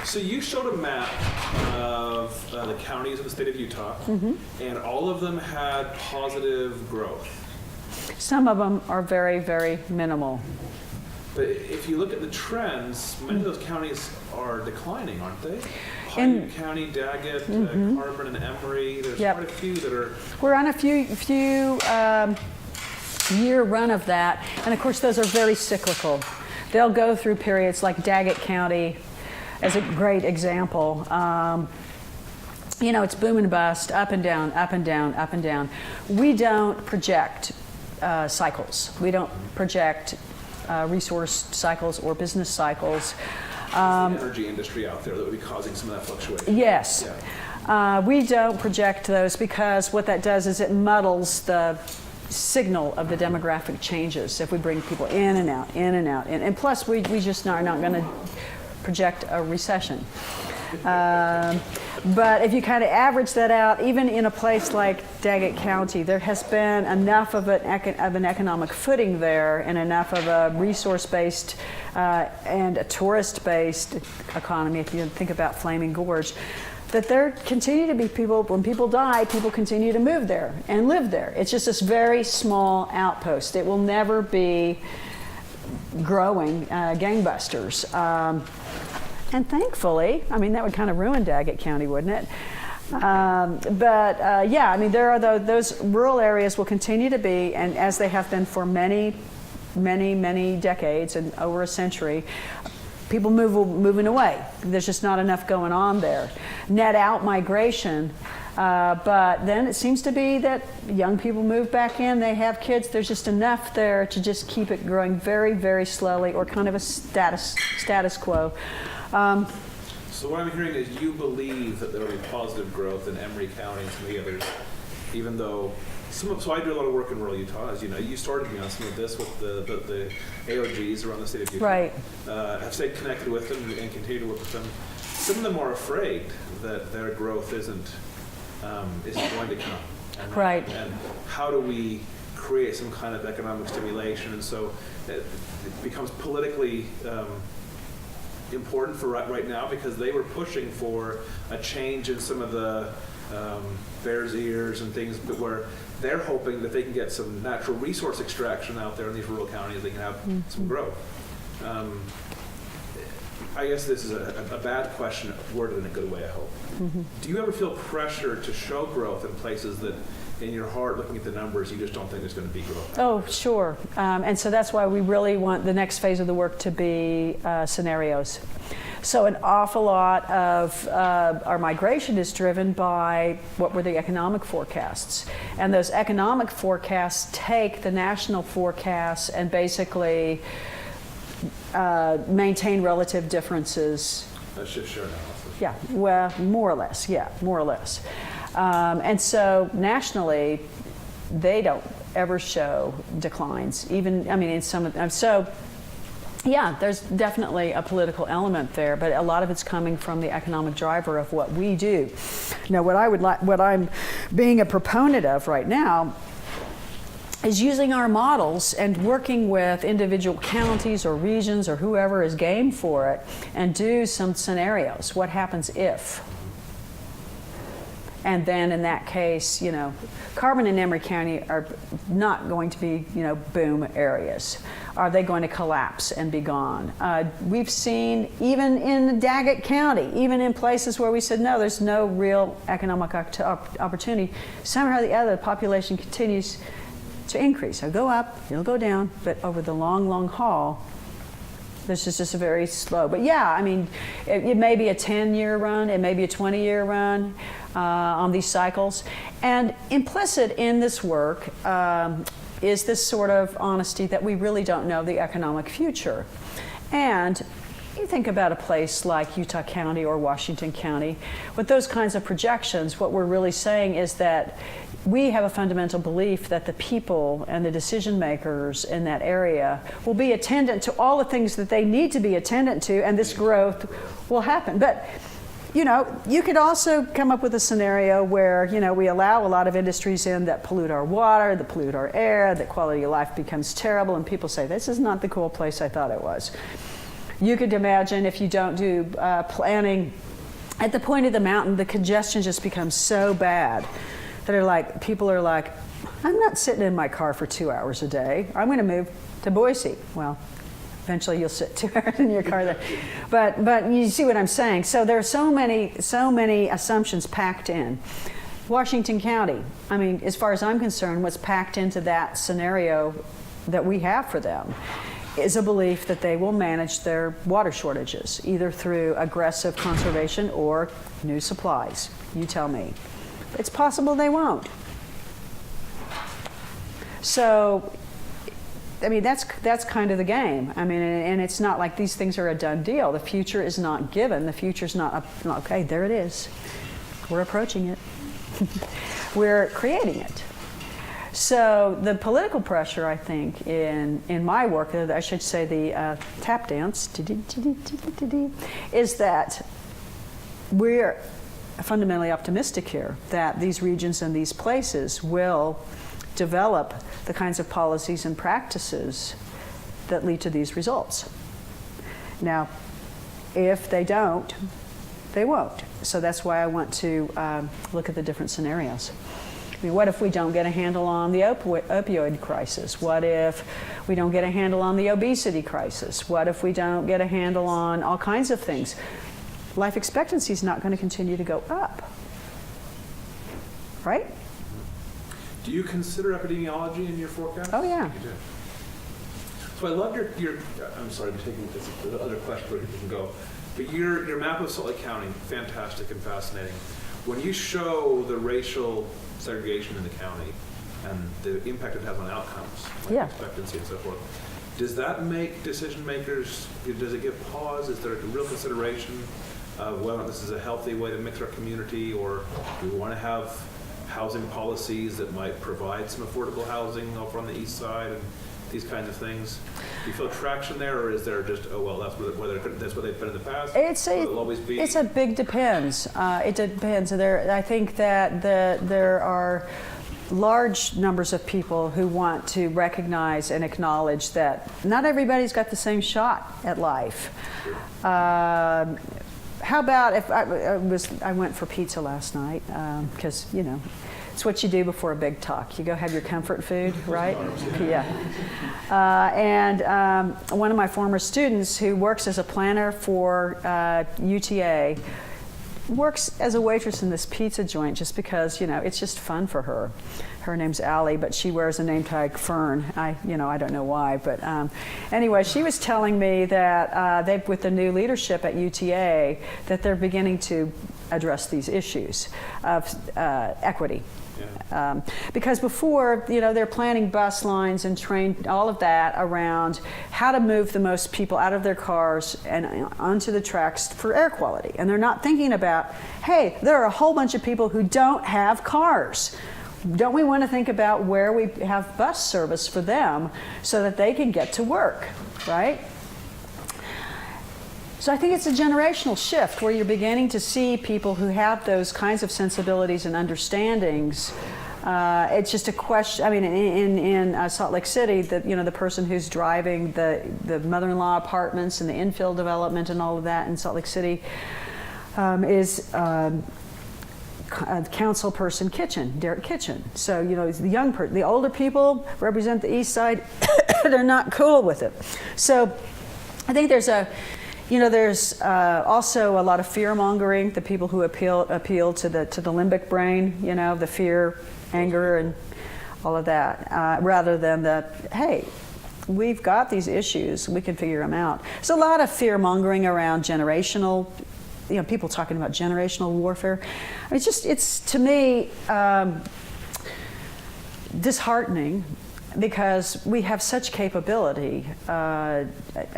So you showed a map of the counties of the state of Utah, and all of them had positive growth. Some of them are very, very minimal. But if you look at the trends, many of those counties are declining, aren't they? Pine County, Daggett, Carbon, and Emory, there's quite a few that are... We're on a few year run of that, and of course those are very cyclical. They'll go through periods like Daggett County as a great example. It's boom and bust, up and down, up and down, up and down. We don't project cycles. We don't project resource cycles or business cycles. There's the energy industry out there that would be causing some of that fluctuation. Yes. Yeah. We don't project those because what that does is it muddles the signal of the demographic changes if we bring people in and out, in and out. And plus, we just are not going to project a recession. But if you kind of average that out, even in a place like Daggett County, there has been enough of an economic footing there and enough of a resource-based and a tourist-based economy, if you think about Flaming Gorge, that there continue to be people, when people die, people continue to move there and live there. It's just this very small outpost. It will never be growing gangbusters. And thankfully, that would kind of ruin Daggett County, wouldn't it? There are those rural areas will continue to be, and as they have been for many, many, many decades and over a century, people moving away. There's just not enough going on there. Net out migration, but then it seems to be that young people move back in, they have kids, there's just enough there to just keep it growing very, very slowly, or kind of a status quo. So what I'm hearing is you believe that there will be positive growth in Emory County and some of the others, even though so I do a lot of work in rural Utah, as you know. You started me on some of this with the AOGs around the state of Utah. Right. I've stayed connected with them and continue to work with them. Some of them are afraid that their growth isn't going to come. Right. And how do we create some kind of economic stimulation? And so it becomes politically important for right now, because they were pushing for a change in some of the Bears Ears and things, but where they're hoping that they can get some natural resource extraction out there in these rural counties. They can have some growth. I guess this is a bad question, worded in a good way, I hope. Do you ever feel pressure to show growth in places that, in your heart, looking at the numbers, you just don't think there's going to be growth? Oh, sure. And so that's why we really want the next phase of the work to be scenarios. So an awful lot of our migration is driven by what were the economic forecasts. And those economic forecasts take the national forecasts and basically maintain relative differences. That's shift share analysis. Yeah, well, more or less, yeah, more or less. And so nationally, they don't ever show declines, even, I mean, in some of them. So, yeah, there's definitely a political element there, but a lot of it's coming from the economic driver of what we do. Now, what I'm being a proponent of right now is using our models and working with individual counties or regions or whoever is game for it and do some scenarios. What happens if? And then in that case, you know, Carbon and Emory County are not going to be, you know, boom areas. Are they going to collapse and be gone? We've seen even in Daggett County, even in places where we said, no, there's no real economic opportunity, somehow or the other, the population continues to increase. It'll go up, it'll go down, but over the long, long haul, this is just a very slow. But yeah, I mean, it may be a 10-year run, it may be a 20-year run on these cycles. And implicit in this work is this sort of honesty that we really don't know the economic future. And you think about a place like Utah County or Washington County, with those kinds of projections, what we're really saying is that we have a fundamental belief that the people and the decision makers in that area will be attendant to all the things that they need to be attendant to, and this growth will happen. But, you know, you could also come up with a scenario where, you know, we allow a lot of industries in that pollute our water, that pollute our air, that quality of life becomes terrible, and people say, this is not the cool place I thought it was. You could imagine if you don't do planning at the point of the mountain, the congestion just becomes so bad that people are like, I'm not sitting in my car for 2 hours a day. I'm going to move to Boise. Well, eventually you'll sit 2 hours in your car there. But you see what I'm saying. So there are so many assumptions packed in. Washington County, I mean, as far as I'm concerned, what's packed into that scenario that we have for them is a belief that they will manage their water shortages, either through aggressive conservation or new supplies. You tell me. It's possible they won't. So, I mean, that's kind of the game. I mean, and it's not like these things are a done deal. The future is not given. The future's not okay, there it is. We're approaching it. We're creating it. So the political pressure, I think, in my work, I should say the tap dance, is that we're fundamentally optimistic here that these regions and these places will develop the kinds of policies and practices that lead to these results. Now, if they don't, they won't. So that's why I want to look at the different scenarios. I mean, what if we don't get a handle on the opioid crisis? What if we don't get a handle on the obesity crisis? What if we don't get a handle on all kinds of things? Life expectancy is not going to continue to go up, right? Do you consider epidemiology in your forecast? Oh, yeah. You do. So I love your I'm sorry, I'm taking this other question where you can go, but your map of Salt Lake County, fantastic and fascinating. When you show the racial segregation in the county and the impact it has on outcomes, like Yeah. expectancy and so forth, does that make decision makers, does it give pause? Is there a real consideration of whether this is a healthy way to mix our community, or do we want to have housing policies that might provide some affordable housing over on the east side and these kinds of things? Do you feel traction there, or is there just, oh, well, that's what they've been in the past? It'll always be? It's a big depends. It depends. I think that there are large numbers of people who want to recognize and acknowledge that not everybody's got the same shot at life. How about if I went for pizza last night, because, you know, It's what you do before a big talk. You go have your comfort food, right? Yeah. And one of my former students who works as a planner for UTA works as a waitress in this pizza joint just because, it's just fun for her. Her name's Allie, but she wears a name tag Fern. I don't know why, but anyway, she was telling me that with the new leadership at UTA, that they're beginning to address these issues of equity. Yeah. Because before, they're planning bus lines and train, all of that around how to move the most people out of their cars and onto the tracks for air quality. And they're not thinking about, hey, there are a whole bunch of people who don't have cars. Don't we want to think about where we have bus service for them so that they can get to work, right? So I think it's a generational shift where you're beginning to see people who have those kinds of sensibilities and understandings. It's just a question. I mean, in Salt Lake City, the person who's driving the mother-in-law apartments and the infill development and all of that in Salt Lake City is council person Derek Kitchen. So the older people represent the East Side. They're not cool with it. So I think there's also a lot of fear mongering. The people who appeal to the limbic brain, the fear, anger, and all of that, rather than hey, we've got these issues, we can figure them out. There's a lot of fear mongering around generational. People talking about generational warfare. I mean, it's to me disheartening. Because we have such capability. I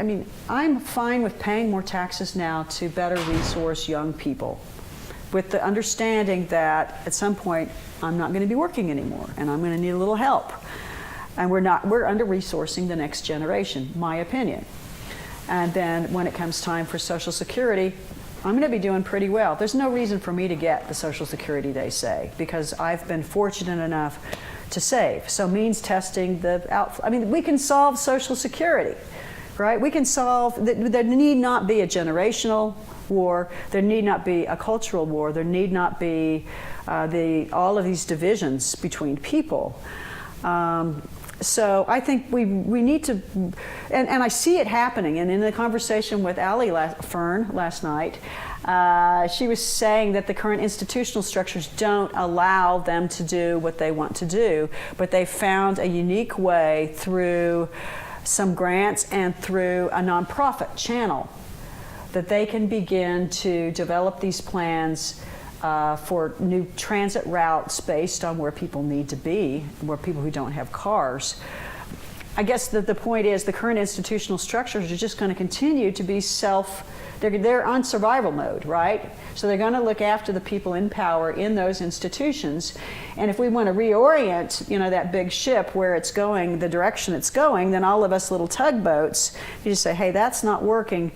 mean, I'm fine with paying more taxes now to better resource young people, with the understanding that at some point I'm not going to be working anymore, and I'm going to need a little help. And we're under-resourcing the next generation, my opinion. And then when it comes time for Social Security, I'm going to be doing pretty well. There's no reason for me to get the Social Security, they say, because I've been fortunate enough to save. So means testing we can solve Social Security, right? We can solve, there need not be a generational war, there need not be a cultural war, there need not be all of these divisions between people. So I think we need to, and I see it happening. And in the conversation with Allie Fern last night, she was saying that the current institutional structures don't allow them to do what they want to do, but they found a unique way through some grants and through a nonprofit channel that they can begin to develop these plans for new transit routes based on where people need to be, where people who don't have cars. I guess that the point is the current institutional structures are just going to continue to be they're on survival mode, right? So they're going to look after the people in power in those institutions. And if we want to reorient, that big ship where it's going, the direction it's going, then all of us little tugboats, you just say, hey, that's not working.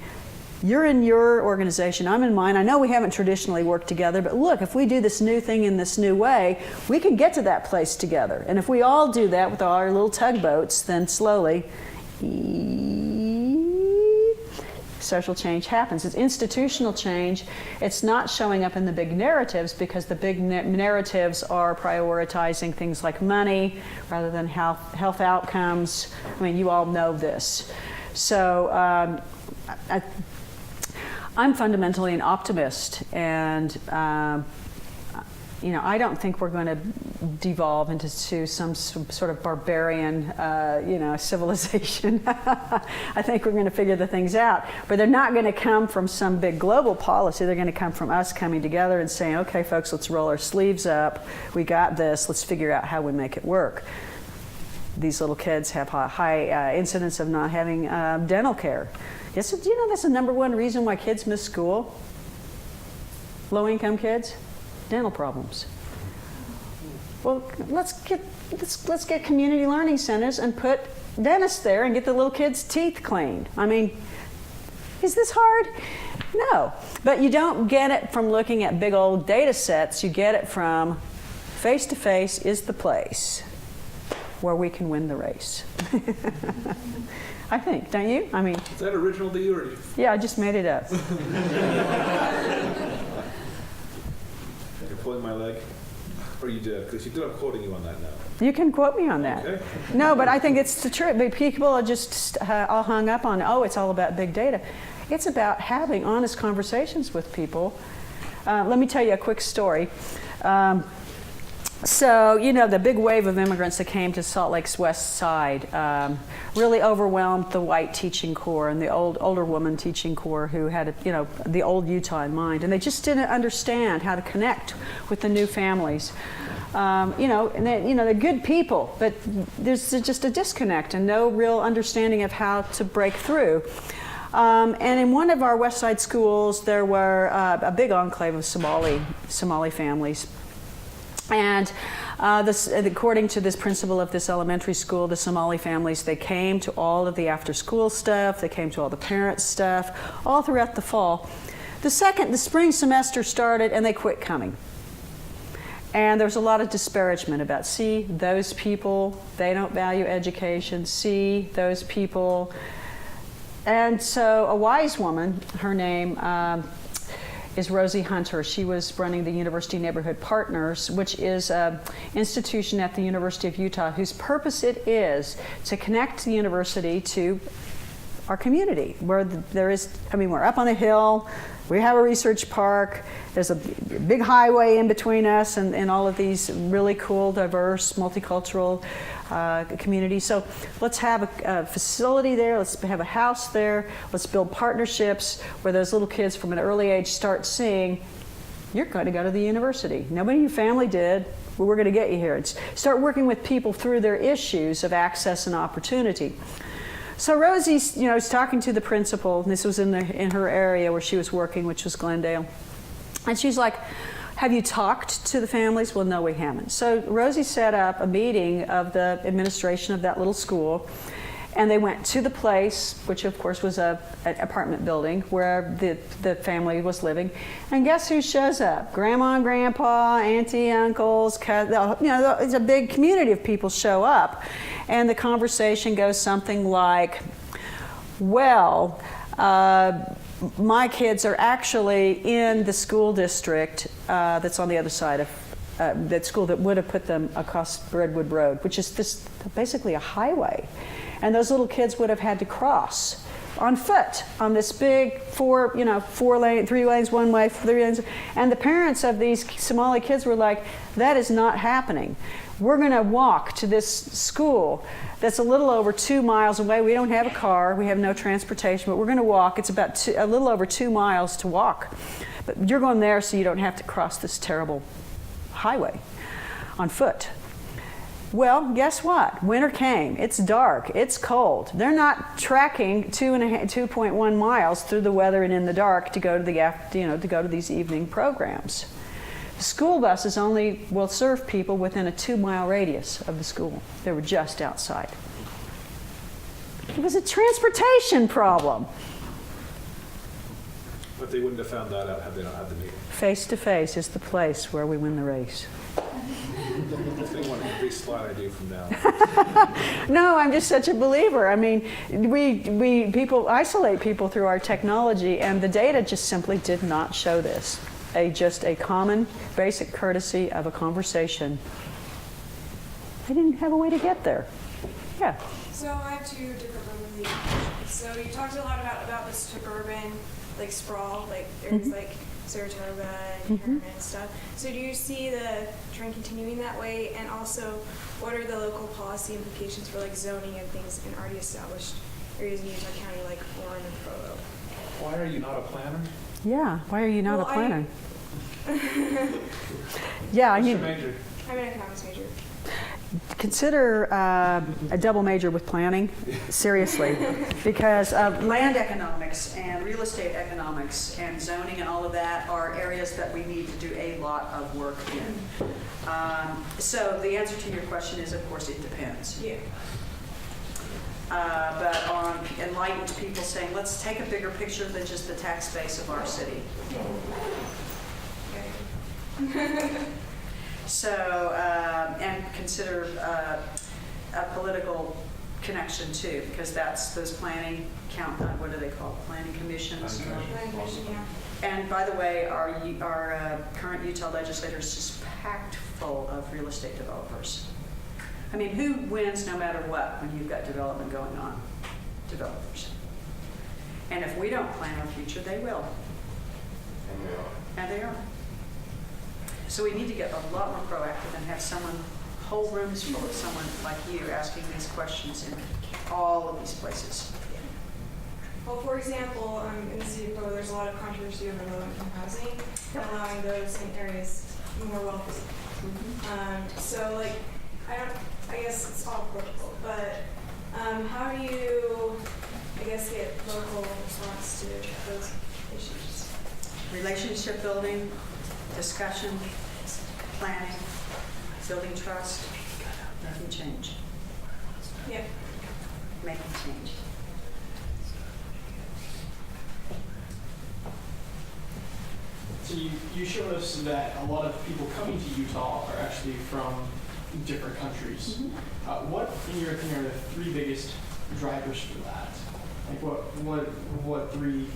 You're in your organization, I'm in mine. I know we haven't traditionally worked together, but look, if we do this new thing in this new way, we can get to that place together. And if we all do that with our little tugboats, then slowly, social change happens. It's institutional change. It's not showing up in the big narratives because the big narratives are prioritizing things like money rather than health outcomes. I mean, you all know this. So I'm fundamentally an optimist, and I don't think we're going to devolve into some sort of barbarian, civilization. I think we're going to figure the things out, but they're not going to come from some big global policy. They're going to come from us coming together and saying, okay, folks, let's roll our sleeves up. We got this. Let's figure out how we make it work. These little kids have high incidence of not having dental care. Yes, do you know that's the number one reason why kids miss school? Low-income kids, dental problems. Well, let's get community learning centers and put dentists there and get the little kids' teeth cleaned. I mean, is this hard? No, but you don't get it from looking at big old data sets. You get it from face-to-face is the place where we can win the race. I think, don't you? I mean, is that original to you, or yeah, I just made it up. You're pulling my leg. Or you did, because you did. I'm quoting you on that now. You can quote me on that. Okay. No, but I think it's the truth. But people are just all hung up on, oh, it's all about big data. It's about having honest conversations with people. Let me tell you a quick story. So, the big wave of immigrants that came to Salt Lake's west side really overwhelmed the white teaching corps and the older woman teaching corps who had, the old Utah in mind. And they just didn't understand how to connect with the new families. And they're good people, but there's just a disconnect and no real understanding of how to break through. And in one of our west side schools, there were a big enclave of Somali families. And according to this principal of this elementary school, the Somali families, they came to all of the after-school stuff, they came to all the parents' stuff, all throughout the fall. The spring semester started, and they quit coming. And there was a lot of disparagement about, see, those people, they don't value education, see, those people. And so a wise woman, her name is Rosie Hunter. She was running the University Neighborhood Partners, which is an institution at the University of Utah whose purpose it is to connect the university to our community, where there is, we're up on a hill, we have a research park, there's a big highway in between us and all of these really cool, diverse, multicultural communities. So let's have a facility there, let's have a house there, let's build partnerships where those little kids from an early age start seeing, you're going to go to the university. Nobody in your family did, but we're going to get you here. Start working with people through their issues of access and opportunity. So Rosie, was talking to the principal, and this was in her area where she was working, which was Glendale. And she's like, have you talked to the families? Well, no, we haven't. So Rosie set up a meeting of the administration of that little school, and they went to the place, which of course was an apartment building where the family was living. And guess who shows up? Grandma and grandpa, auntie, uncles, it's a big community of people show up. And the conversation goes something like, well, my kids are actually in the school district that's on the other side of that school that would have put them across Redwood Road, which is basically a highway. And those little kids would have had to cross on foot on this big 3 lanes one way, 3 lanes. And the parents of these Somali kids were like, that is not happening. We're going to walk to this school that's a little over 2 miles away. We don't have a car. We have no transportation, but we're going to walk. It's about a little over 2 miles to walk. But you're going there so you don't have to cross this terrible highway on foot. Well, guess what? Winter came. It's dark. It's cold. They're not tracking 2.1 miles through the weather and in the dark to go to to go to these evening programs. The school buses only will serve people within a 2-mile radius of the school. They were just outside. It was a transportation problem. But they wouldn't have found that out had they not had the meeting. Face to face is the place where we win the race. If they want every slide I do from now. No, I'm just such a believer. I mean, people isolate people through our technology, and the data just simply did not show this. Just a common, basic courtesy of a conversation. They didn't have a way to get there. Yeah. So I have 2 different questions. So you talked a lot about this suburban, sprawl, areas like Saratoga and Herman and stuff. So do you see the trend continuing that way? And also, what are the local policy implications for zoning and things in already established areas in Utah County like Warren and Provo? Why are you not a planner? Yeah. Why are you not a planner? What's your major? I'm an economics major. Consider a double major with planning, seriously, because land economics and real estate economics and zoning and all of that are areas that we need to do a lot of work in. So the answer to your question is, of course, it depends. Yeah. But on enlightened people saying, let's take a bigger picture than just the tax base of our city. Okay. So, and consider a political connection too, because those planning what do they call it? Planning commissions. Planning commission, yeah. And by the way, our current Utah legislature is just packed full of real estate developers. I mean, who wins no matter what when you've got development going on? Developers. And if we don't plan our future, they will. And they are. So we need to get a lot more proactive and have someone, whole rooms full of someone like you asking these questions in all of these places. Well, for example, in the city of Provo, there's a lot of controversy over low-income housing and allowing those in areas more wealthy. So, like, I guess it's all political, but how do you, I guess, get local response to those issues? Relationship building, discussion, planning, building trust, making change. Yeah. Making change. So you showed us that a lot of people coming to Utah are actually from different countries. What, in your opinion, are the three biggest drivers for that? Like what three?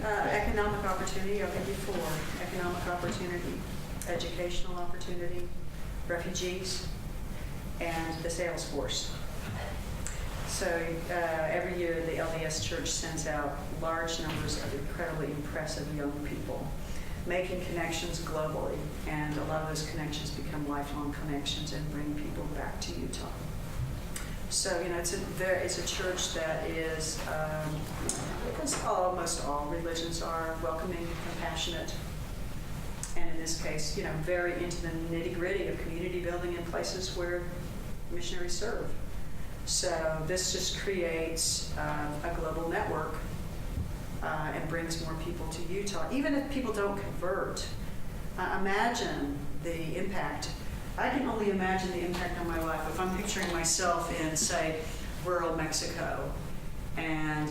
Economic opportunity, I'll give you four. Economic opportunity, educational opportunity, refugees, and the sales force. So every year the LDS Church sends out large numbers of incredibly impressive young people, making connections globally, and a lot of those connections become lifelong connections and bring people back to Utah. So, you know, it's a church that is, because almost all religions are welcoming, compassionate, and in this case, you know, very into the nitty-gritty of community building in places where missionaries serve. So this just creates a global network and brings more people to Utah. Even if people don't convert, imagine the impact. I can only imagine the impact on my life if I'm picturing myself in, say, rural Mexico and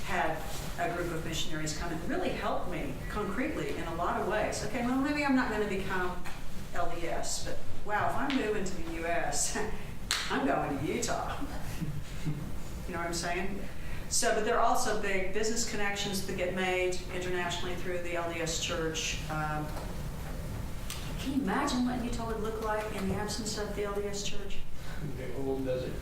had a group of missionaries come and really help me concretely in a lot of ways. Okay, well, maybe I'm not going to become LDS, but wow, if I'm moving to the U.S., I'm going to Utah. You know what I'm saying? So, but there are also big business connections that get made internationally through the LDS Church. Can you imagine what Utah would look like in the absence of the LDS Church? The old desert.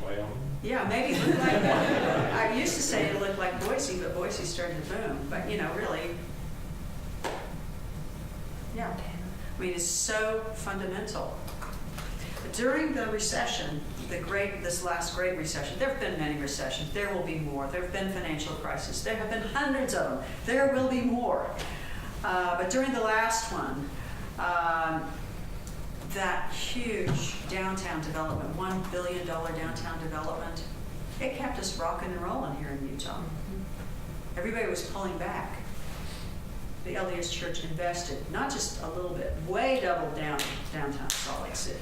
Wyoming. Yeah, maybe it looked like that. I used to say it looked like Boise, but Boise started to boom. But, you know, really, yeah. I mean, it's so fundamental. During the recession, this last great recession, there have been many recessions. There will be more. There have been financial crises. There have been hundreds of them. There will be more. But during the last one, that huge downtown development, $1 billion downtown development, it kept us rocking and rolling here in Utah. Everybody was pulling back. The LDS Church invested, not just a little bit, way doubled down downtown Salt Lake City.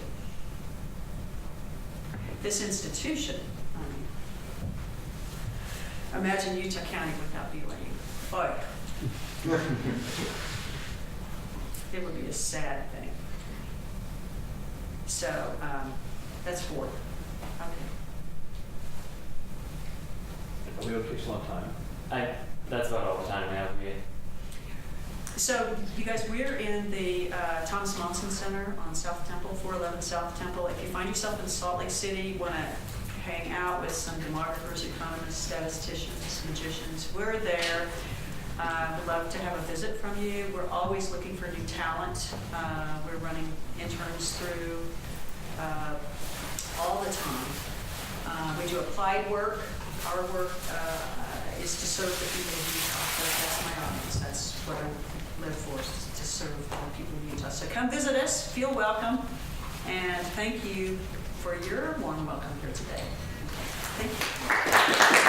This institution, imagine Utah County without BYU. Boy. It would be a sad thing. So that's four. Okay. Are we okay for a long time? That's about all the time we have here. So you guys, we're in the Thomas Monson Center on South Temple, 411 South Temple. If you find yourself in Salt Lake City, want to hang out with some demographers, economists, statisticians, magicians, we're there. We'd love to have a visit from you. We're always looking for new talent. We're running interns through all the time. We do applied work. Our work is to serve the people of Utah. That's my audience. That's what I live for, is to serve the people of Utah. So come visit us. Feel welcome. And thank you for your warm welcome here today. Thank you.